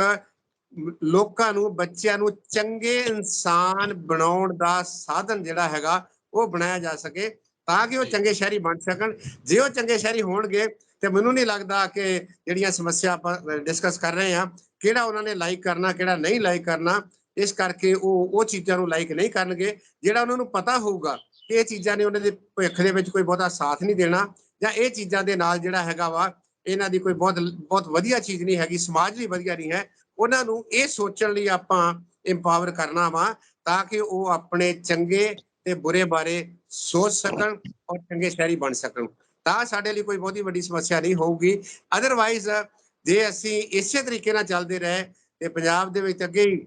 ਲੋਕਾਂ ਨੂੰ, ਬੱਚਿਆਂ ਨੂੰ ਚੰਗੇ ਇਨਸਾਨ ਬਣਾਉਣ ਦਾ ਸਾਧਨ ਜਿਹੜਾ ਹੈਗਾ ਉਹ ਬਣਾਇਆ ਜਾ ਸਕੇ, ਤਾਂ ਕਿ ਉਹ ਚੰਗੇ ਸ਼ਹਿਰੀ ਬਣ ਸਕਣ। ਜੇ ਉਹ ਚੰਗੇ ਸ਼ਹਿਰੀ ਹੋਣਗੇ ਤੇ ਮੈਨੂੰ ਨਹੀਂ ਲੱਗਦਾ ਕਿ ਜਿਹੜੀਆਂ ਸਮੱਸਿਆ ਆਪਾਂ ਡਿਸਕਸ ਕਰ ਰਹੇ ਹਾਂ, ਕਿਹੜਾ ਉਹਨਾਂ ਨੇ ਲਾਈਕ ਕਰਨਾ, ਕਿਹੜਾ ਨਹੀਂ ਲਾਈਕ ਕਰਨਾ, ਇਸ ਕਰਕੇ ਉਹ ਚੀਜ਼ਾਂ ਨੂੰ ਲਾਈਕ ਨਹੀਂ ਕਰਨਗੇ। ਜਿਹੜਾ ਉਹਨਾਂ ਨੂੰ ਪਤਾ ਹੋਊਗਾ ਕਿ ਇਹ ਚੀਜ਼ਾਂ ਨੇ ਉਹਨਾਂ ਦੇ ਭਵਿੱਖ ਦੇ ਵਿੱਚ ਕੋਈ ਬਹੁਤਾ ਸਾਥ ਨਹੀਂ ਦੇਣਾ, ਜਾਂ ਇਹ ਚੀਜ਼ਾਂ ਦੇ ਨਾਲ ਜਿਹੜਾ ਹੈਗਾ ਵਾ ਇਹਨਾਂ ਦੀ ਕੋਈ ਬਹੁਤ ਵਧੀਆ ਚੀਜ਼ ਨਹੀਂ ਹੈਗੀ, ਸਮਾਜ ਲਈ ਵਧੀਆ ਨਹੀਂ ਹੈ, ਉਹਨਾਂ ਨੂੰ ਇਹ ਸੋਚਣ ਲਈ ਆਪਾਂ ਇੰਪਾਵਰ ਕਰਨਾ ਵਾ, ਤਾਂ ਕਿ ਉਹ ਆਪਣੇ ਚੰਗੇ ਤੇ ਬੁਰੇ ਬਾਰੇ ਸੋਚ ਸਕਣ ਔਰ ਚੰਗੇ ਸ਼ਹਿਰੀ ਬਣ ਸਕਣ। ਤਾਂ ਸਾਡੇ ਲਈ ਕੋਈ ਬਹੁਤੀ ਵੱਡੀ ਸਮੱਸਿਆ ਨਹੀਂ ਹੋਊਗੀ। ਅਦਰਵਾਈਜ਼ ਜੇ ਅਸੀਂ ਇਸੇ ਤਰੀਕੇ ਨਾਲ ਚੱਲਦੇ ਰਹੇ ਤੇ ਪੰਜਾਬ ਦੇ ਵਿੱਚ ਅੱਗੇ ਹੀ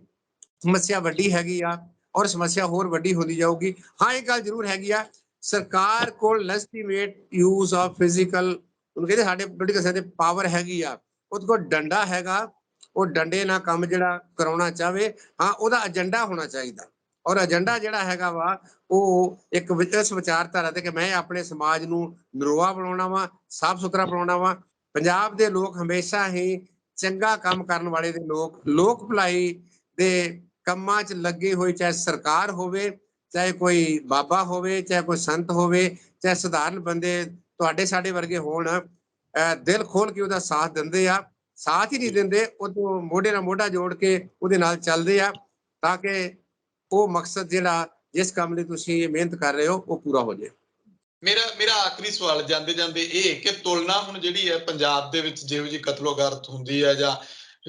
ਸਮੱਸਿਆ ਵੱਡੀ ਹੈਗੀ ਆ, ਔਰ ਸਮੱਸਿਆ ਹੋਰ ਵੱਡੀ ਹੁੰਦੀ ਜਾਊਗੀ। ਹਾਂ, ਇਹ ਗੱਲ ਜ਼ਰੂਰ ਹੈਗੀ ਆ, ਸਰਕਾਰ ਕੋਲ ਲੈਸਟੀਮੇਟ ਯੂਜ਼ ਆਫ ਫਿਜ਼ੀਕਲ, ਉਹਨੂੰ ਕਹਿੰਦੇ ਸਾਡੇ ਪੋਲੀਟੀਕਲ ਸਾਇੰਸ ਦੇ ਪਾਵਰ ਹੈਗੀ ਆ, ਉਹਦੇ ਕੋਲ ਡੰਡਾ ਹੈਗਾ, ਉਹ ਡੰਡੇ ਨਾਲ ਕੰਮ ਜਿਹੜਾ ਕਰਾਉਣਾ ਚਾਹਵੇ, ਹਾਂ ਉਹਦਾ ਏਜੰਡਾ ਹੋਣਾ ਚਾਹੀਦਾ। ਔਰ ਏਜੰਡਾ ਜਿਹੜਾ ਹੈਗਾ ਵਾ ਉਹ ਇੱਕ ਇਸ ਵਿਚਾਰਧਾਰਾ ਤੇ ਕਿ ਮੈਂ ਆਪਣੇ ਸਮਾਜ ਨੂੰ ਨਰੋਆ ਬਣਾਉਣਾ ਵਾ, ਸਾਫ਼ ਸੁਥਰਾ ਬਣਾਉਣਾ ਵਾ। ਪੰਜਾਬ ਦੇ ਲੋਕ ਹਮੇਸ਼ਾ ਹੀ ਚੰਗਾ ਕੰਮ ਕਰਨ ਵਾਲੇ ਦੇ ਲੋਕ ਭਲਾਈ ਦੇ ਕੰਮਾਂ 'ਚ ਲੱਗੇ ਹੋਏ, ਚਾਹੇ ਸਰਕਾਰ ਹੋਵੇ, ਚਾਹੇ ਕੋਈ ਬਾਬਾ ਹੋਵੇ, ਚਾਹੇ ਕੋਈ ਸੰਤ ਹੋਵੇ, ਚਾਹੇ ਸਧਾਰਨ ਬੰਦੇ ਤੁਹਾਡੇ ਸਾਡੇ ਵਰਗੇ ਹੋਣ, ਦਿਲ ਖੋਲ ਕੇ ਉਹਦਾ ਸਾਥ ਦਿੰਦੇ ਆ। ਸਾਥ ਹੀ ਨਹੀਂ ਦਿੰਦੇ, ਉਹ ਮੋਢੇ ਨਾਲ ਮੋਢਾ ਜੋੜ ਕੇ ਉਹਦੇ ਨਾਲ ਚੱਲਦੇ ਆ, ਤਾਂ ਕਿ ਉਹ ਮਕਸਦ ਜਿਹੜਾ ਜਿਸ ਕੰਮ ਲਈ ਤੁਸੀਂ ਇਹ ਮਿਹਨਤ ਕਰ ਰਹੇ ਹੋ ਉਹ ਪੂਰਾ ਹੋ ਜਾਏ। ਮੇਰਾ ਆਖਰੀ ਸਵਾਲ ਜਾਂਦੇ ਜਾਂਦੇ ਇਹ ਕਿ ਤੁਲਨਾ ਹੁਣ ਜਿਹੜੀ ਹੈ ਪੰਜਾਬ ਦੇ ਵਿੱਚ ਜਿਹੋ ਜਿਹੀ ਕਤਲੋਗਾਰਤ ਹੁੰਦੀ ਹੈ ਜਾਂ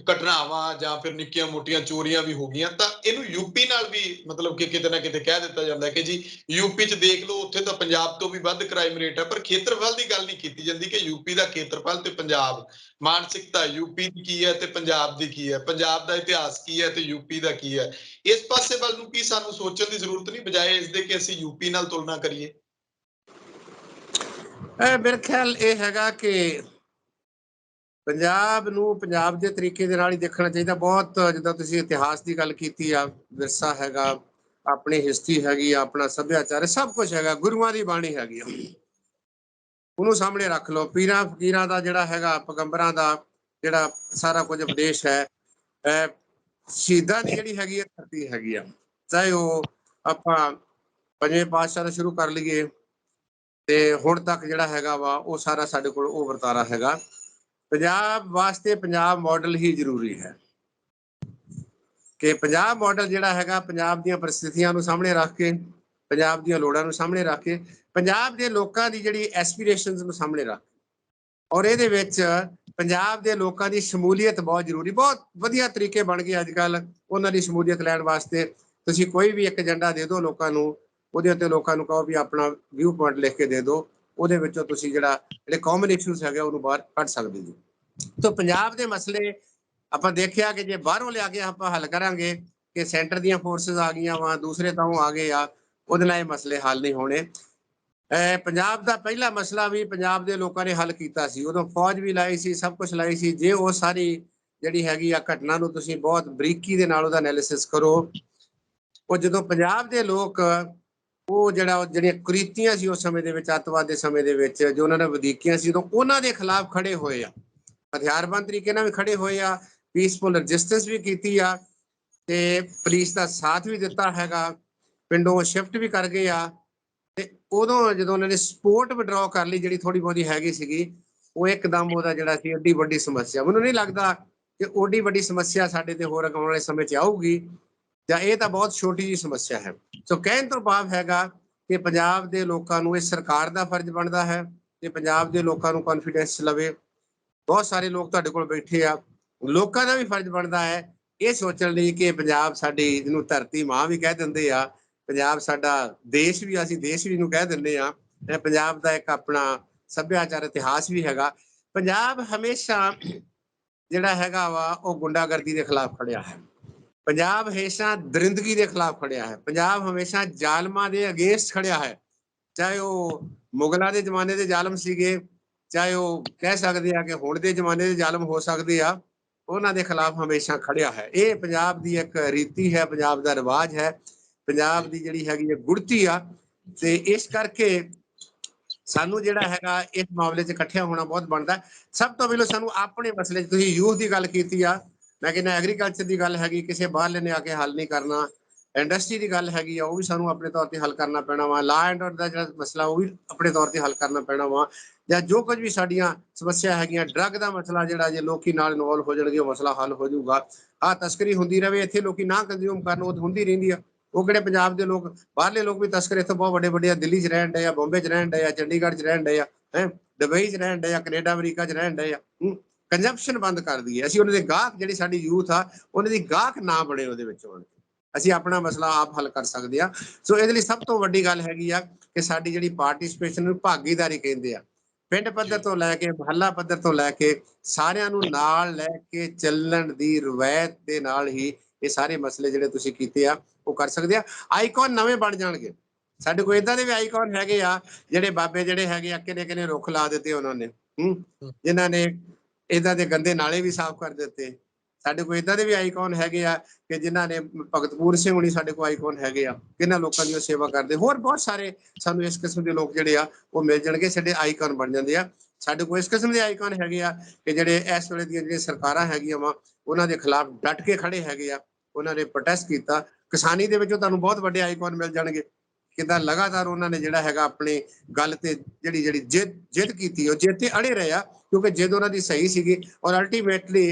ਘਟਨਾਵਾਂ ਜਾਂ ਫਿਰ ਨਿੱਕੀਆਂ ਮੋਟੀਆਂ ਚੋਰੀਆਂ ਵੀ ਹੋ ਗਈਆਂ, ਤਾਂ ਇਹਨੂੰ ਯੂਪੀ ਨਾਲ ਵੀ ਮਤਲਬ ਕਿ ਕਿਤੇ ਨਾ ਕਿਤੇ ਕਹਿ ਦਿੱਤਾ ਜਾਂਦਾ ਕਿ ਜੀ ਯੂਪੀ 'ਚ ਦੇਖ ਲਓ, ਉੱਥੇ ਤਾਂ ਪੰਜਾਬ ਤੋਂ ਵੀ ਵੱਧ ਕ੍ਰਾਈਮ ਰੇਟ ਹੈ, ਪਰ ਖੇਤਰਫਲ ਦੀ ਗੱਲ ਨਹੀਂ ਕੀਤੀ ਜਾਂਦੀ ਕਿ ਯੂਪੀ ਦਾ ਖੇਤਰਫਲ ਤੇ ਪੰਜਾਬ, ਮਾਨਸਿਕਤਾ ਯੂਪੀ ਦੀ ਕੀ ਹੈ ਤੇ ਪੰਜਾਬ ਦੀ ਕੀ ਹੈ, ਪੰਜਾਬ ਦਾ ਇਤਿਹਾਸ ਕੀ ਹੈ ਤੇ ਯੂਪੀ ਦਾ ਕੀ ਹੈ। ਇਸ ਪਾਸੇ ਵੱਲ ਨੂੰ ਕੀ ਸਾਨੂੰ ਸੋਚਣ ਦੀ ਜ਼ਰੂਰਤ ਨਹੀਂ, ਬਜਾਏ ਇਸ ਦੇ ਕਿ ਅਸੀਂ ਯੂਪੀ ਨਾਲ ਤੁਲਨਾ ਕਰੀਏ। ਮੇਰੇ ਖਿਆਲ ਇਹ ਹੈਗਾ ਕਿ ਪੰਜਾਬ ਨੂੰ ਪੰਜਾਬ ਦੇ ਤਰੀਕੇ ਦੇ ਨਾਲ ਹੀ ਦੇਖਣਾ ਚਾਹੀਦਾ। ਬਹੁਤ ਜਿੱਦਾਂ ਤੁਸੀਂ ਇਤਿਹਾਸ ਦੀ ਗੱਲ ਕੀਤੀ ਆ, ਵਿਰਸਾ ਹੈਗਾ, ਆਪਣੀ ਹਿਸਟਰੀ ਹੈਗੀ ਆ, ਆਪਣਾ ਸੱਭਿਆਚਾਰ, ਸਭ ਕੁਝ ਹੈਗਾ, ਗੁਰੂਆਂ ਦੀ ਬਾਣੀ ਹੈਗੀ ਆ, ਉਹਨੂੰ ਸਾਹਮਣੇ ਰੱਖ ਲਓ। ਪੀਰਾਂ ਫਕੀਰਾਂ ਦਾ ਜਿਹੜਾ ਹੈਗਾ, ਪੈਗੰਬਰਾਂ ਦਾ ਜਿਹੜਾ ਸਾਰਾ ਕੁਝ ਉਪਦੇਸ਼ ਹੈ, ਸ਼ਹੀਦਾਂ ਦੀ ਜਿਹੜੀ ਹੈਗੀ ਆ ਧਰਤੀ ਹੈਗੀ ਆ, ਚਾਹੇ ਉਹ ਆਪਾਂ ਪੰਜਵੇਂ ਪਾਤਸ਼ਾਹ ਤੋਂ ਸ਼ੁਰੂ ਕਰ ਲਈਏ ਤੇ ਹੁਣ ਤੱਕ ਜਿਹੜਾ ਹੈਗਾ ਵਾ ਉਹ ਸਾਰਾ ਸਾਡੇ ਕੋਲ ਉਹ ਵਰਤਾਰਾ ਹੈਗਾ। ਪੰਜਾਬ ਵਾਸਤੇ ਪੰਜਾਬ ਮਾਡਲ ਹੀ ਜ਼ਰੂਰੀ ਹੈ ਕਿ ਪੰਜਾਬ ਮਾਡਲ ਜਿਹੜਾ ਹੈਗਾ ਪੰਜਾਬ ਦੀਆਂ ਪਰਿਸਥਿਤੀਆਂ ਨੂੰ ਸਾਹਮਣੇ ਰੱਖ ਕੇ, ਪੰਜਾਬ ਦੀਆਂ ਲੋੜਾਂ ਨੂੰ ਸਾਹਮਣੇ ਰੱਖ ਕੇ, ਪੰਜਾਬ ਦੇ ਲੋਕਾਂ ਦੀ ਜਿਹੜੀ ਐਸਪੀਰੇਸ਼ਨਸ ਨੂੰ ਸਾਹਮਣੇ ਰੱਖ, ਔਰ ਇਹਦੇ ਵਿੱਚ ਪੰਜਾਬ ਦੇ ਲੋਕਾਂ ਦੀ ਸ਼ਮੂਲੀਅਤ ਬਹੁਤ ਜ਼ਰੂਰੀ। ਬਹੁਤ ਵਧੀਆ ਤਰੀਕੇ ਬਣ ਗਏ ਅੱਜ ਕੱਲ੍ਹ ਉਹਨਾਂ ਦੀ ਸ਼ਮੂਲੀਅਤ ਲੈਣ ਵਾਸਤੇ। ਤੁਸੀਂ ਕੋਈ ਵੀ ਇੱਕ ਏਜੰਡਾ ਦੇ ਦਿਓ ਲੋਕਾਂ ਨੂੰ, ਉਹਦੇ ਉੱਤੇ ਲੋਕਾਂ ਨੂੰ ਕਹੋ ਵੀ ਆਪਣਾ ਵਿਊ ਪੁਆਇੰਟ ਲਿਖ ਕੇ ਦੇ ਦਿਓ, ਉਹਦੇ ਵਿੱਚੋਂ ਤੁਸੀਂ ਜਿਹੜੇ ਕਾਮਨ ਇਸ਼ੂਜ਼ ਹੈਗੇ ਉਹਨੂੰ ਬਾਹਰ ਕੱਢ ਸਕਦੇ ਜੀ। ਤਾਂ ਪੰਜਾਬ ਦੇ ਮਸਲੇ ਆਪਾਂ ਦੇਖਿਆ ਕਿ ਜੇ ਬਾਹਰੋਂ ਲਿਆ ਕੇ ਆਪਾਂ ਹੱਲ ਕਰਾਂਗੇ ਕਿ ਸੈਂਟਰ ਦੀਆਂ ਫੋਰਸਿਸ ਆ ਗਈਆਂ ਵਾ, ਦੂਸਰੇ ਤਾਂ ਆ ਗਏ ਆ, ਉਹਦੇ ਨਾਲ ਇਹ ਮਸਲੇ ਹੱਲ ਨਹੀਂ ਹੋਣੇ। ਪੰਜਾਬ ਦਾ ਪਹਿਲਾ ਮਸਲਾ ਵੀ ਪੰਜਾਬ ਦੇ ਲੋਕਾਂ ਨੇ ਹੱਲ ਕੀਤਾ ਸੀ। ਉਦੋਂ ਫੌਜ ਵੀ ਲਾਈ ਸੀ, ਸਭ ਕੁਝ ਲਾਈ ਸੀ। ਜੇ ਉਹ ਸਾਰੀ ਜਿਹੜੀ ਹੈਗੀ ਆ ਘਟਨਾ ਨੂੰ ਤੁਸੀਂ ਬਹੁਤ ਬਰੀਕੀ ਦੇ ਨਾਲ ਉਹਦਾ ਐਨਾਲਿਸਿਸ ਕਰੋ, ਉਹ ਜਦੋਂ ਪੰਜਾਬ ਦੇ ਲੋਕ ਉਹ ਜਿਹੜੀਆਂ ਕੁਰੀਤੀਆਂ ਸੀ ਉਸ ਸਮੇਂ ਦੇ ਵਿੱਚ, ਅੱਤਵਾਦ ਦੇ ਸਮੇਂ ਦੇ ਵਿੱਚ ਜੋ ਉਹਨਾਂ ਨੇ ਵਧੀਕੀਆਂ ਸੀ, ਉਦੋਂ ਉਹਨਾਂ ਦੇ ਖਿਲਾਫ ਖੜੇ ਹੋਏ ਆ, ਹਥਿਆਰਬੰਦ ਤਰੀਕੇ ਨਾਲ ਵੀ ਖੜੇ ਹੋਏ ਆ, ਪੀਸਫੁਲ ਰੈਜ਼ਿਸਟੈਂਸ ਵੀ ਕੀਤੀ ਆ, ਤੇ ਪੁਲਿਸ ਦਾ ਸਾਥ ਵੀ ਦਿੱਤਾ ਹੈਗਾ, ਪਿੰਡੋਂ ਸ਼ਿਫਟ ਵੀ ਕਰ ਗਏ ਆ। ਤੇ ਉਦੋਂ ਜਦੋਂ ਉਹਨਾਂ ਨੇ ਸਪੋਰਟ ਵਿਡਰਾਅ ਕਰ ਲਈ, ਜਿਹੜੀ ਥੋੜੀ ਬਹੁਤੀ ਹੈਗੀ ਸੀਗੀ, ਉਹ ਇੱਕਦਮ ਉਹਦਾ ਜਿਹੜਾ ਸੀ ਏਡੀ ਵੱਡੀ ਸਮੱਸਿਆ, ਮੈਨੂੰ ਨਹੀਂ ਲੱਗਦਾ ਕਿ ਓਡੀ ਵੱਡੀ ਸਮੱਸਿਆ ਸਾਡੇ ਤੇ ਹੋਰ ਆਉਣ ਵਾਲੇ ਸਮੇਂ 'ਚ ਆਊਗੀ, ਜਾਂ ਇਹ ਤਾਂ ਬਹੁਤ ਛੋਟੀ ਜਿਹੀ ਸਮੱਸਿਆ ਹੈ। ਸੋ ਕਹਿਣ ਤੋਂ ਭਾਵ ਹੈਗਾ ਕਿ ਪੰਜਾਬ ਦੇ ਲੋਕਾਂ ਨੂੰ ਇਹ ਸਰਕਾਰ ਦਾ ਫਰਜ਼ ਬਣਦਾ ਹੈ ਕਿ ਪੰਜਾਬ ਦੇ ਲੋਕਾਂ ਨੂੰ ਕੌਨਫੀਡੈਂਸ ਲਵੇ। ਬਹੁਤ ਸਾਰੇ ਲੋਕ ਤੁਹਾਡੇ ਕੋਲ ਬੈਠੇ ਆ, ਲੋਕਾਂ ਦਾ ਵੀ ਫਰਜ਼ ਬਣਦਾ ਹੈ ਇਹ ਸੋਚਣ ਲਈ ਕਿ ਪੰਜਾਬ ਸਾਡੀ, ਜਿਹਨੂੰ ਧਰਤੀ ਮਾਂ ਵੀ ਕਹਿ ਦਿੰਦੇ ਆ, ਪੰਜਾਬ ਸਾਡਾ ਦੇਸ਼ ਵੀ, ਅਸੀਂ ਦੇਸ਼ ਵੀ ਇਹਨੂੰ ਕਹਿ ਦਿੰਦੇ ਆ, ਪੰਜਾਬ ਦਾ ਇੱਕ ਆਪਣਾ ਸੱਭਿਆਚਾਰ ਇਤਿਹਾਸ ਵੀ ਹੈਗਾ। ਪੰਜਾਬ ਹਮੇਸ਼ਾ ਜਿਹੜਾ ਹੈਗਾ ਵਾ ਉਹ ਗੁੰਡਾਗਰਦੀ ਦੇ ਖਿਲਾਫ ਖੜਿਆ ਹੈ, ਪੰਜਾਬ ਹਮੇਸ਼ਾ ਦਰਿੰਦਗੀ ਦੇ ਖਿਲਾਫ ਖੜਿਆ ਹੈ, ਪੰਜਾਬ ਹਮੇਸ਼ਾ ਜ਼ਾਲਮਾਂ ਦੇ ਅਗੇਂਸਟ ਖੜਿਆ ਹੈ, ਚਾਹੇ ਉਹ ਮੁਗਲਾਂ ਦੇ ਜ਼ਮਾਨੇ ਦੇ ਜ਼ਾਲਮ ਸੀਗੇ, ਚਾਹੇ ਉਹ ਕਹਿ ਸਕਦੇ ਆ ਕਿ ਹੁਣ ਦੇ ਜ਼ਮਾਨੇ ਦੇ ਜ਼ਾਲਮ ਹੋ ਸਕਦੇ ਆ, ਉਹਨਾਂ ਦੇ ਖਿਲਾਫ ਹਮੇਸ਼ਾ ਖੜਿਆ ਹੈ। ਇਹ ਪੰਜਾਬ ਦੀ ਇੱਕ ਰੀਤੀ ਹੈ, ਪੰਜਾਬ ਦਾ ਰਿਵਾਜ ਹੈ, ਪੰਜਾਬ ਦੀ ਜਿਹੜੀ ਹੈਗੀ ਹੈ ਗੁੜਤੀ ਆ। ਤੇ ਇਸ ਕਰਕੇ ਸਾਨੂੰ ਜਿਹੜਾ ਹੈਗਾ ਇਸ ਮਾਮਲੇ 'ਚ ਇਕੱਠਿਆਂ ਹੋਣਾ ਬਹੁਤ ਬਣਦਾ। ਸਭ ਤੋਂ ਪਹਿਲਾਂ ਸਾਨੂੰ ਆਪਣੇ ਮਸਲੇ 'ਚ, ਤੁਸੀਂ ਯੂਥ ਦੀ ਗੱਲ ਕੀਤੀ ਆ, ਮੈਂ ਕਹਿੰਦਾ ਐਗਰੀਕਲਚਰ ਦੀ ਗੱਲ ਹੈਗੀ, ਕਿਸੇ ਬਾਹਰਲੇ ਨੇ ਆ ਕੇ ਹੱਲ ਨਹੀਂ ਕਰਨਾ। ਇੰਡਸਟਰੀ ਦੀ ਗੱਲ ਹੈਗੀ ਆ, ਉਹ ਵੀ ਸਾਨੂੰ ਆਪਣੇ ਤੌਰ ਤੇ ਹੱਲ ਕਰਨਾ ਪੈਣਾ ਵਾ। ਲਾ ਐਂਡ ਆਰਡਰ ਦਾ ਜਿਹੜਾ ਮਸਲਾ ਉਹ ਵੀ ਆਪਣੇ ਤੌਰ ਤੇ ਹੱਲ ਕਰਨਾ ਪੈਣਾ ਵਾ। ਜਾਂ ਜੋ ਕੁਝ ਵੀ ਸਾਡੀਆਂ ਸਮੱਸਿਆ ਹੈਗੀਆਂ, ਡਰੱਗ ਦਾ ਮਸਲਾ ਜਿਹੜਾ ਜੇ ਲੋਕੀ ਨਾਲ ਇਨਵੋਲਵ ਹੋ ਜਾਣਗੇ ਉਹ ਮਸਲਾ ਹੱਲ ਹੋ ਜਾਊਗਾ। ਆਹ ਤਸਕਰੀ ਹੁੰਦੀ ਰਹੇ, ਇੱਥੇ ਲੋਕੀ ਨਾ ਕੰਜ਼ਿਊਮ ਕਰਨ, ਉਹ ਹੁੰਦੀ ਰਹਿੰਦੀ ਆ। ਉਹ ਕਿਹੜੇ ਪੰਜਾਬ ਦੇ ਲੋਕ, ਬਾਹਰਲੇ ਲੋਕ ਵੀ ਤਸਕਰ ਇੱਥੇ ਬਹੁਤ ਵੱਡੇ ਵੱਡੇ ਆ, ਦਿੱਲੀ 'ਚ ਰਹਿਣ ਡਏ ਆ, ਬੰਬੇ 'ਚ ਰਹਿਣ ਡਏ ਆ, ਚੰਡੀਗੜ੍ਹ 'ਚ ਰਹਿਣ ਡਏ ਆ, ਦੁਬਈ 'ਚ ਰਹਿਣ ਡਏ ਆ, ਕੈਨੇਡਾ ਅਮਰੀਕਾ 'ਚ ਰਹਿਣ ਡਏ ਆ। ਕੰਜੰਪਸ਼ਨ ਬੰਦ ਕਰ ਦਈਏ ਅਸੀਂ, ਉਹਨਾਂ ਦੇ ਗਾਹਕ, ਜਿਹੜੀ ਸਾਡੀ ਯੂਥ ਆ ਉਹਨਾਂ ਦੀ ਗਾਹਕ ਨਾ ਬਣੇ ਉਹਦੇ ਵਿੱਚ ਆਉਣ, ਅਸੀਂ ਆਪਣਾ ਮਸਲਾ ਆਪ ਹੱਲ ਕਰ ਸਕਦੇ ਆ। ਸੋ ਇਹਦੇ ਲਈ ਸਭ ਤੋਂ ਵੱਡੀ ਗੱਲ ਹੈਗੀ ਆ ਕਿ ਸਾਡੀ ਜਿਹੜੀ ਪਾਰਟਿਸਿਪੇਸ਼ਨ ਨੂੰ ਭਾਗੀਦਾਰੀ ਕਹਿੰਦੇ ਆ, ਪਿੰਡ ਪੱਧਰ ਤੋਂ ਲੈ ਕੇ ਮਹੱਲਾ ਪੱਧਰ ਤੋਂ ਲੈ ਕੇ ਸਾਰਿਆਂ ਨੂੰ ਨਾਲ ਲੈ ਕੇ ਚੱਲਣ ਦੀ ਰਵਾਇਤ ਦੇ ਨਾਲ ਹੀ ਇਹ ਸਾਰੇ ਮਸਲੇ ਜਿਹੜੇ ਤੁਸੀਂ ਕੀਤੇ ਆ ਉਹ ਕਰ ਸਕਦੇ ਆ। ਆਈਕਨ ਨਵੇਂ ਬਣ ਜਾਣਗੇ, ਸਾਡੇ ਕੋਲ ਏਦਾਂ ਦੇ ਵੀ ਆਈਕਨ ਹੈਗੇ ਆ, ਜਿਹੜੇ ਬਾਬੇ ਜਿਹੜੇ ਹੈਗੇ ਆ ਕਿੰਨੇ ਕਿੰਨੇ ਰੁੱਖ ਲਾ ਦਿੱਤੇ ਉਹਨਾਂ ਨੇ, ਜਿਨ੍ਹਾਂ ਨੇ ਏਦਾਂ ਦੇ ਗੰਦੇ ਨਾਲੇ ਵੀ ਸਾਫ਼ ਕਰ ਦਿੱਤੇ। ਸਾਡੇ ਕੋਲ ਏਦਾਂ ਦੇ ਵੀ ਆਈਕਨ ਹੈਗੇ ਆ ਕਿ ਜਿਨ੍ਹਾਂ ਨੇ, ਭਗਤ ਪੂਰਨ ਸਿੰਘ ਹੋਣੀ ਸਾਡੇ ਕੋਲ ਆਈਕਨ ਹੈਗੇ ਆ, ਕਿੰਨਾ ਲੋਕਾਂ ਦੀ ਉਹ ਸੇਵਾ ਕਰਦੇ। ਹੋਰ ਬਹੁਤ ਸਾਰੇ ਸਾਨੂੰ ਇਸ ਕਿਸਮ ਦੇ ਲੋਕ ਜਿਹੜੇ ਆ ਉਹ ਮਿਲ ਜਾਣਗੇ, ਸਾਡੇ ਆਈਕਨ ਬਣ ਜਾਂਦੇ ਆ। ਸਾਡੇ ਕੋਲ ਇਸ ਕਿਸਮ ਦੇ ਆਈਕਨ ਹੈਗੇ ਆ ਕਿ ਜਿਹੜੇ ਇਸ ਵੇਲੇ ਦੀਆਂ ਜਿਹੜੀਆਂ ਸਰਕਾਰਾਂ ਹੈਗੀਆਂ ਵਾ ਉਹਨਾਂ ਦੇ ਖਿਲਾਫ ਡਟ ਕੇ ਖੜੇ ਹੈਗੇ ਆ, ਉਹਨਾਂ ਨੇ ਪ੍ਰੋਟੈਸਟ ਕੀਤਾ। ਕਿਸਾਨੀ ਦੇ ਵਿੱਚੋਂ ਤੁਹਾਨੂੰ ਬਹੁਤ ਵੱਡੇ ਆਈਕਨ ਮਿਲ ਜਾਣਗੇ, ਕਿੱਦਾਂ ਲਗਾਤਾਰ ਉਹਨਾਂ ਨੇ ਜਿਹੜਾ ਹੈਗਾ ਆਪਣੀ ਗੱਲ ਤੇ ਜਿਹੜੀ ਜਿੱਦ ਕੀਤੀ, ਉਹ ਜਿੱਦ ਤੇ ਅੜੇ ਰਹੇ ਆ, ਕਿਉਂਕਿ ਜਿੱਦ ਉਹਨਾਂ ਦੀ ਸਹੀ ਸੀਗੀ। ਔਰ ਅਲਟੀਮੇਟਲੀ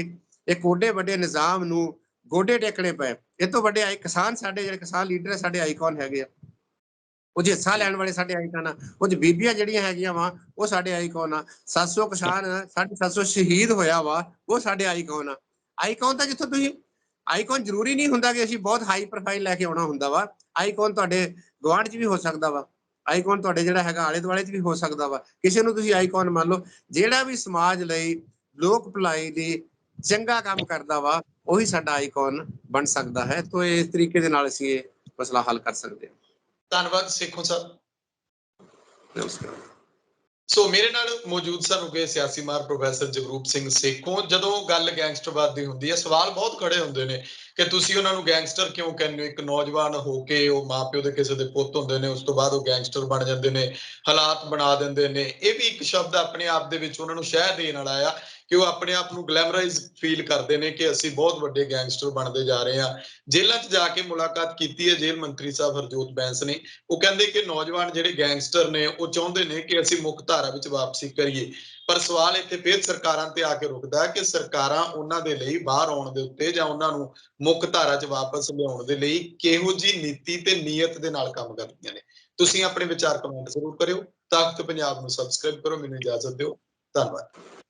ਇੱਕ ਓਡੇ ਵੱਡੇ ਨਿਜ਼ਾਮ ਨੂੰ ਗੋਡੇ ਟੇਕਣੇ ਪਏ। ਇਹ ਤੋਂ ਵੱਡੇ ਕਿਸਾਨ, ਸਾਡੇ ਜਿਹੜੇ ਕਿਸਾਨ ਲੀਡਰ ਸਾਡੇ ਆਈਕਨ ਹੈਗੇ ਆ, ਉਹ 'ਚ ਹਿੱਸਾ ਲੈਣ ਵਾਲੇ ਸਾਡੇ ਆਈਕਨ ਆ, ਉਹ 'ਚ ਬੀਬੀਆਂ ਜਿਹੜੀਆਂ ਹੈਗੀਆਂ ਵਾ ਉਹ ਸਾਡੇ ਆਈਕਨ ਆ, 700 ਕਿਸਾਨ, 750 ਸ਼ਹੀਦ ਹੋਇਆ ਵਾ, ਉਹ ਸਾਡੇ ਆਈਕਨ ਆ। ਆਈਕਨ ਤਾਂ ਜਿੱਥੋਂ ਤੁਸੀਂ, ਆਈਕਨ ਜ਼ਰੂਰੀ ਨਹੀਂ ਹੁੰਦਾ ਕਿ ਅਸੀਂ ਬਹੁਤ ਹਾਈ ਪ੍ਰੋਫਾਈਲ ਲੈ ਕੇ ਆਉਣਾ ਹੁੰਦਾ ਵਾ। ਆਈਕਨ ਤੁਹਾਡੇ ਗੁਆਂਢ 'ਚ ਵੀ ਹੋ ਸਕਦਾ ਵਾ, ਆਈਕਨ ਤੁਹਾਡੇ ਜਿਹੜਾ ਹੈਗਾ ਆਲੇ ਦੁਆਲੇ 'ਚ ਵੀ ਹੋ ਸਕਦਾ ਵਾ। ਕਿਸੇ ਨੂੰ ਤੁਸੀਂ ਆਈਕਨ ਮੰਨ ਲਓ, ਜਿਹੜਾ ਵੀ ਸਮਾਜ ਲਈ, ਲੋਕ ਭਲਾਈ ਲਈ ਚੰਗਾ ਕੰਮ ਕਰਦਾ ਵਾ ਉਹੀ ਸਾਡਾ ਆਈਕਨ ਬਣ ਸਕਦਾ ਹੈ। ਤਾਂ ਇਸ ਤਰੀਕੇ ਦੇ ਨਾਲ ਅਸੀਂ ਇਹ ਮਸਲਾ ਹੱਲ ਕਰ ਸਕਦੇ ਹਾਂ। ਧੰਨਵਾਦ ਸੇਖੋਂ ਸਾਹਿਬ। ਨਮਸਕਾਰ। ਸੋ ਮੇਰੇ ਨਾਲ ਮੌਜੂਦ ਸਨ ਉਗੇ ਸਿਆਸੀ ਮਾਹਰ ਪ੍ਰੋਫੈਸਰ ਜਗਰੂਪ ਸਿੰਘ ਸੇਖੋਂ। ਜਦੋਂ ਗੱਲ ਗੈਂਗਸਟਰਵਾਦ ਦੀ ਹੁੰਦੀ ਹੈ, ਸਵਾਲ ਬਹੁਤ ਖੜੇ ਹੁੰਦੇ ਨੇ ਕਿ ਤੁਸੀਂ ਉਹਨਾਂ ਨੂੰ ਗੈਂਗਸਟਰ ਕਿਉਂ ਕਹਿੰਦੇ ਹੋ? ਇੱਕ ਨੌਜਵਾਨ ਹੋ ਕੇ ਉਹ ਮਾਪਿਓ ਦੇ ਕਿਸੇ ਦੇ ਪੁੱਤ ਹੁੰਦੇ ਨੇ, ਉਸ ਤੋਂ ਬਾਅਦ ਉਹ ਗੈਂਗਸਟਰ ਬਣ ਜਾਂਦੇ ਨੇ, ਹਾਲਾਤ ਬਣਾ ਦਿੰਦੇ ਨੇ। ਇਹ ਵੀ ਇੱਕ ਸ਼ਬਦ ਆਪਣੇ ਆਪ ਦੇ ਵਿੱਚ ਉਹਨਾਂ ਨੂੰ ਸ਼ਹਿ ਦੇਣ ਵਾਲਾ ਆ ਕਿ ਉਹ ਆਪਣੇ ਆਪ ਨੂੰ ਗਲੈਮਰਾਈਜ਼ ਫੀਲ ਕਰਦੇ ਨੇ ਕਿ ਅਸੀਂ ਬਹੁਤ ਵੱਡੇ ਗੈਂਗਸਟਰ ਬਣਦੇ ਜਾ ਰਹੇ ਹਾਂ। ਜੇਲ੍ਹਾਂ 'ਚ ਜਾ ਕੇ ਮੁਲਾਕਾਤ ਕੀਤੀ ਹੈ ਜੇਲ੍ਹ ਮੰਤਰੀ ਸਾਹਿਬ ਹਰਜੋਤ ਬੈਂਸ ਨੇ। ਉਹ ਕਹਿੰਦੇ ਕਿ ਨੌਜਵਾਨ ਜਿਹੜੇ ਗੈਂਗਸਟਰ ਨੇ ਉਹ ਚਾਹੁੰਦੇ ਨੇ ਕਿ ਅਸੀਂ ਮੁੱਖ ਧਾਰਾ ਵਿੱਚ ਵਾਪਸੀ ਕਰੀਏ। ਪਰ ਸਵਾਲ ਇੱਥੇ ਫਿਰ ਸਰਕਾਰਾਂ ਤੇ ਆ ਕੇ ਰੁਕਦਾ ਕਿ ਸਰਕਾਰਾਂ ਉਹਨਾਂ ਦੇ ਲਈ ਬਾਹਰ ਆਉਣ ਦੇ ਉੱਤੇ ਜਾਂ ਉਹਨਾਂ ਨੂੰ ਮੁੱਖ ਧਾਰਾ 'ਚ ਵਾਪਸ ਲਿਆਉਣ ਦੇ ਲਈ ਕਿਹੋ ਜਿਹੀ ਨੀਤੀ ਤੇ ਨੀਅਤ ਦੇ ਨਾਲ ਕੰਮ ਕਰਦੀਆਂ ਨੇ। ਤੁਸੀਂ ਆਪਣੇ ਵਿਚਾਰ ਕਮੈਂਟ ਜ਼ਰੂਰ ਕਰਿਓ। ਤਖ਼ਤ ਪੰਜਾਬ ਨੂੰ ਸਬਸਕ੍ਰਾਈਬ ਕਰੋ। ਮੈਨੂੰ ਇਜਾਜ਼ਤ ਦਿਓ। ਧੰਨਵਾਦ।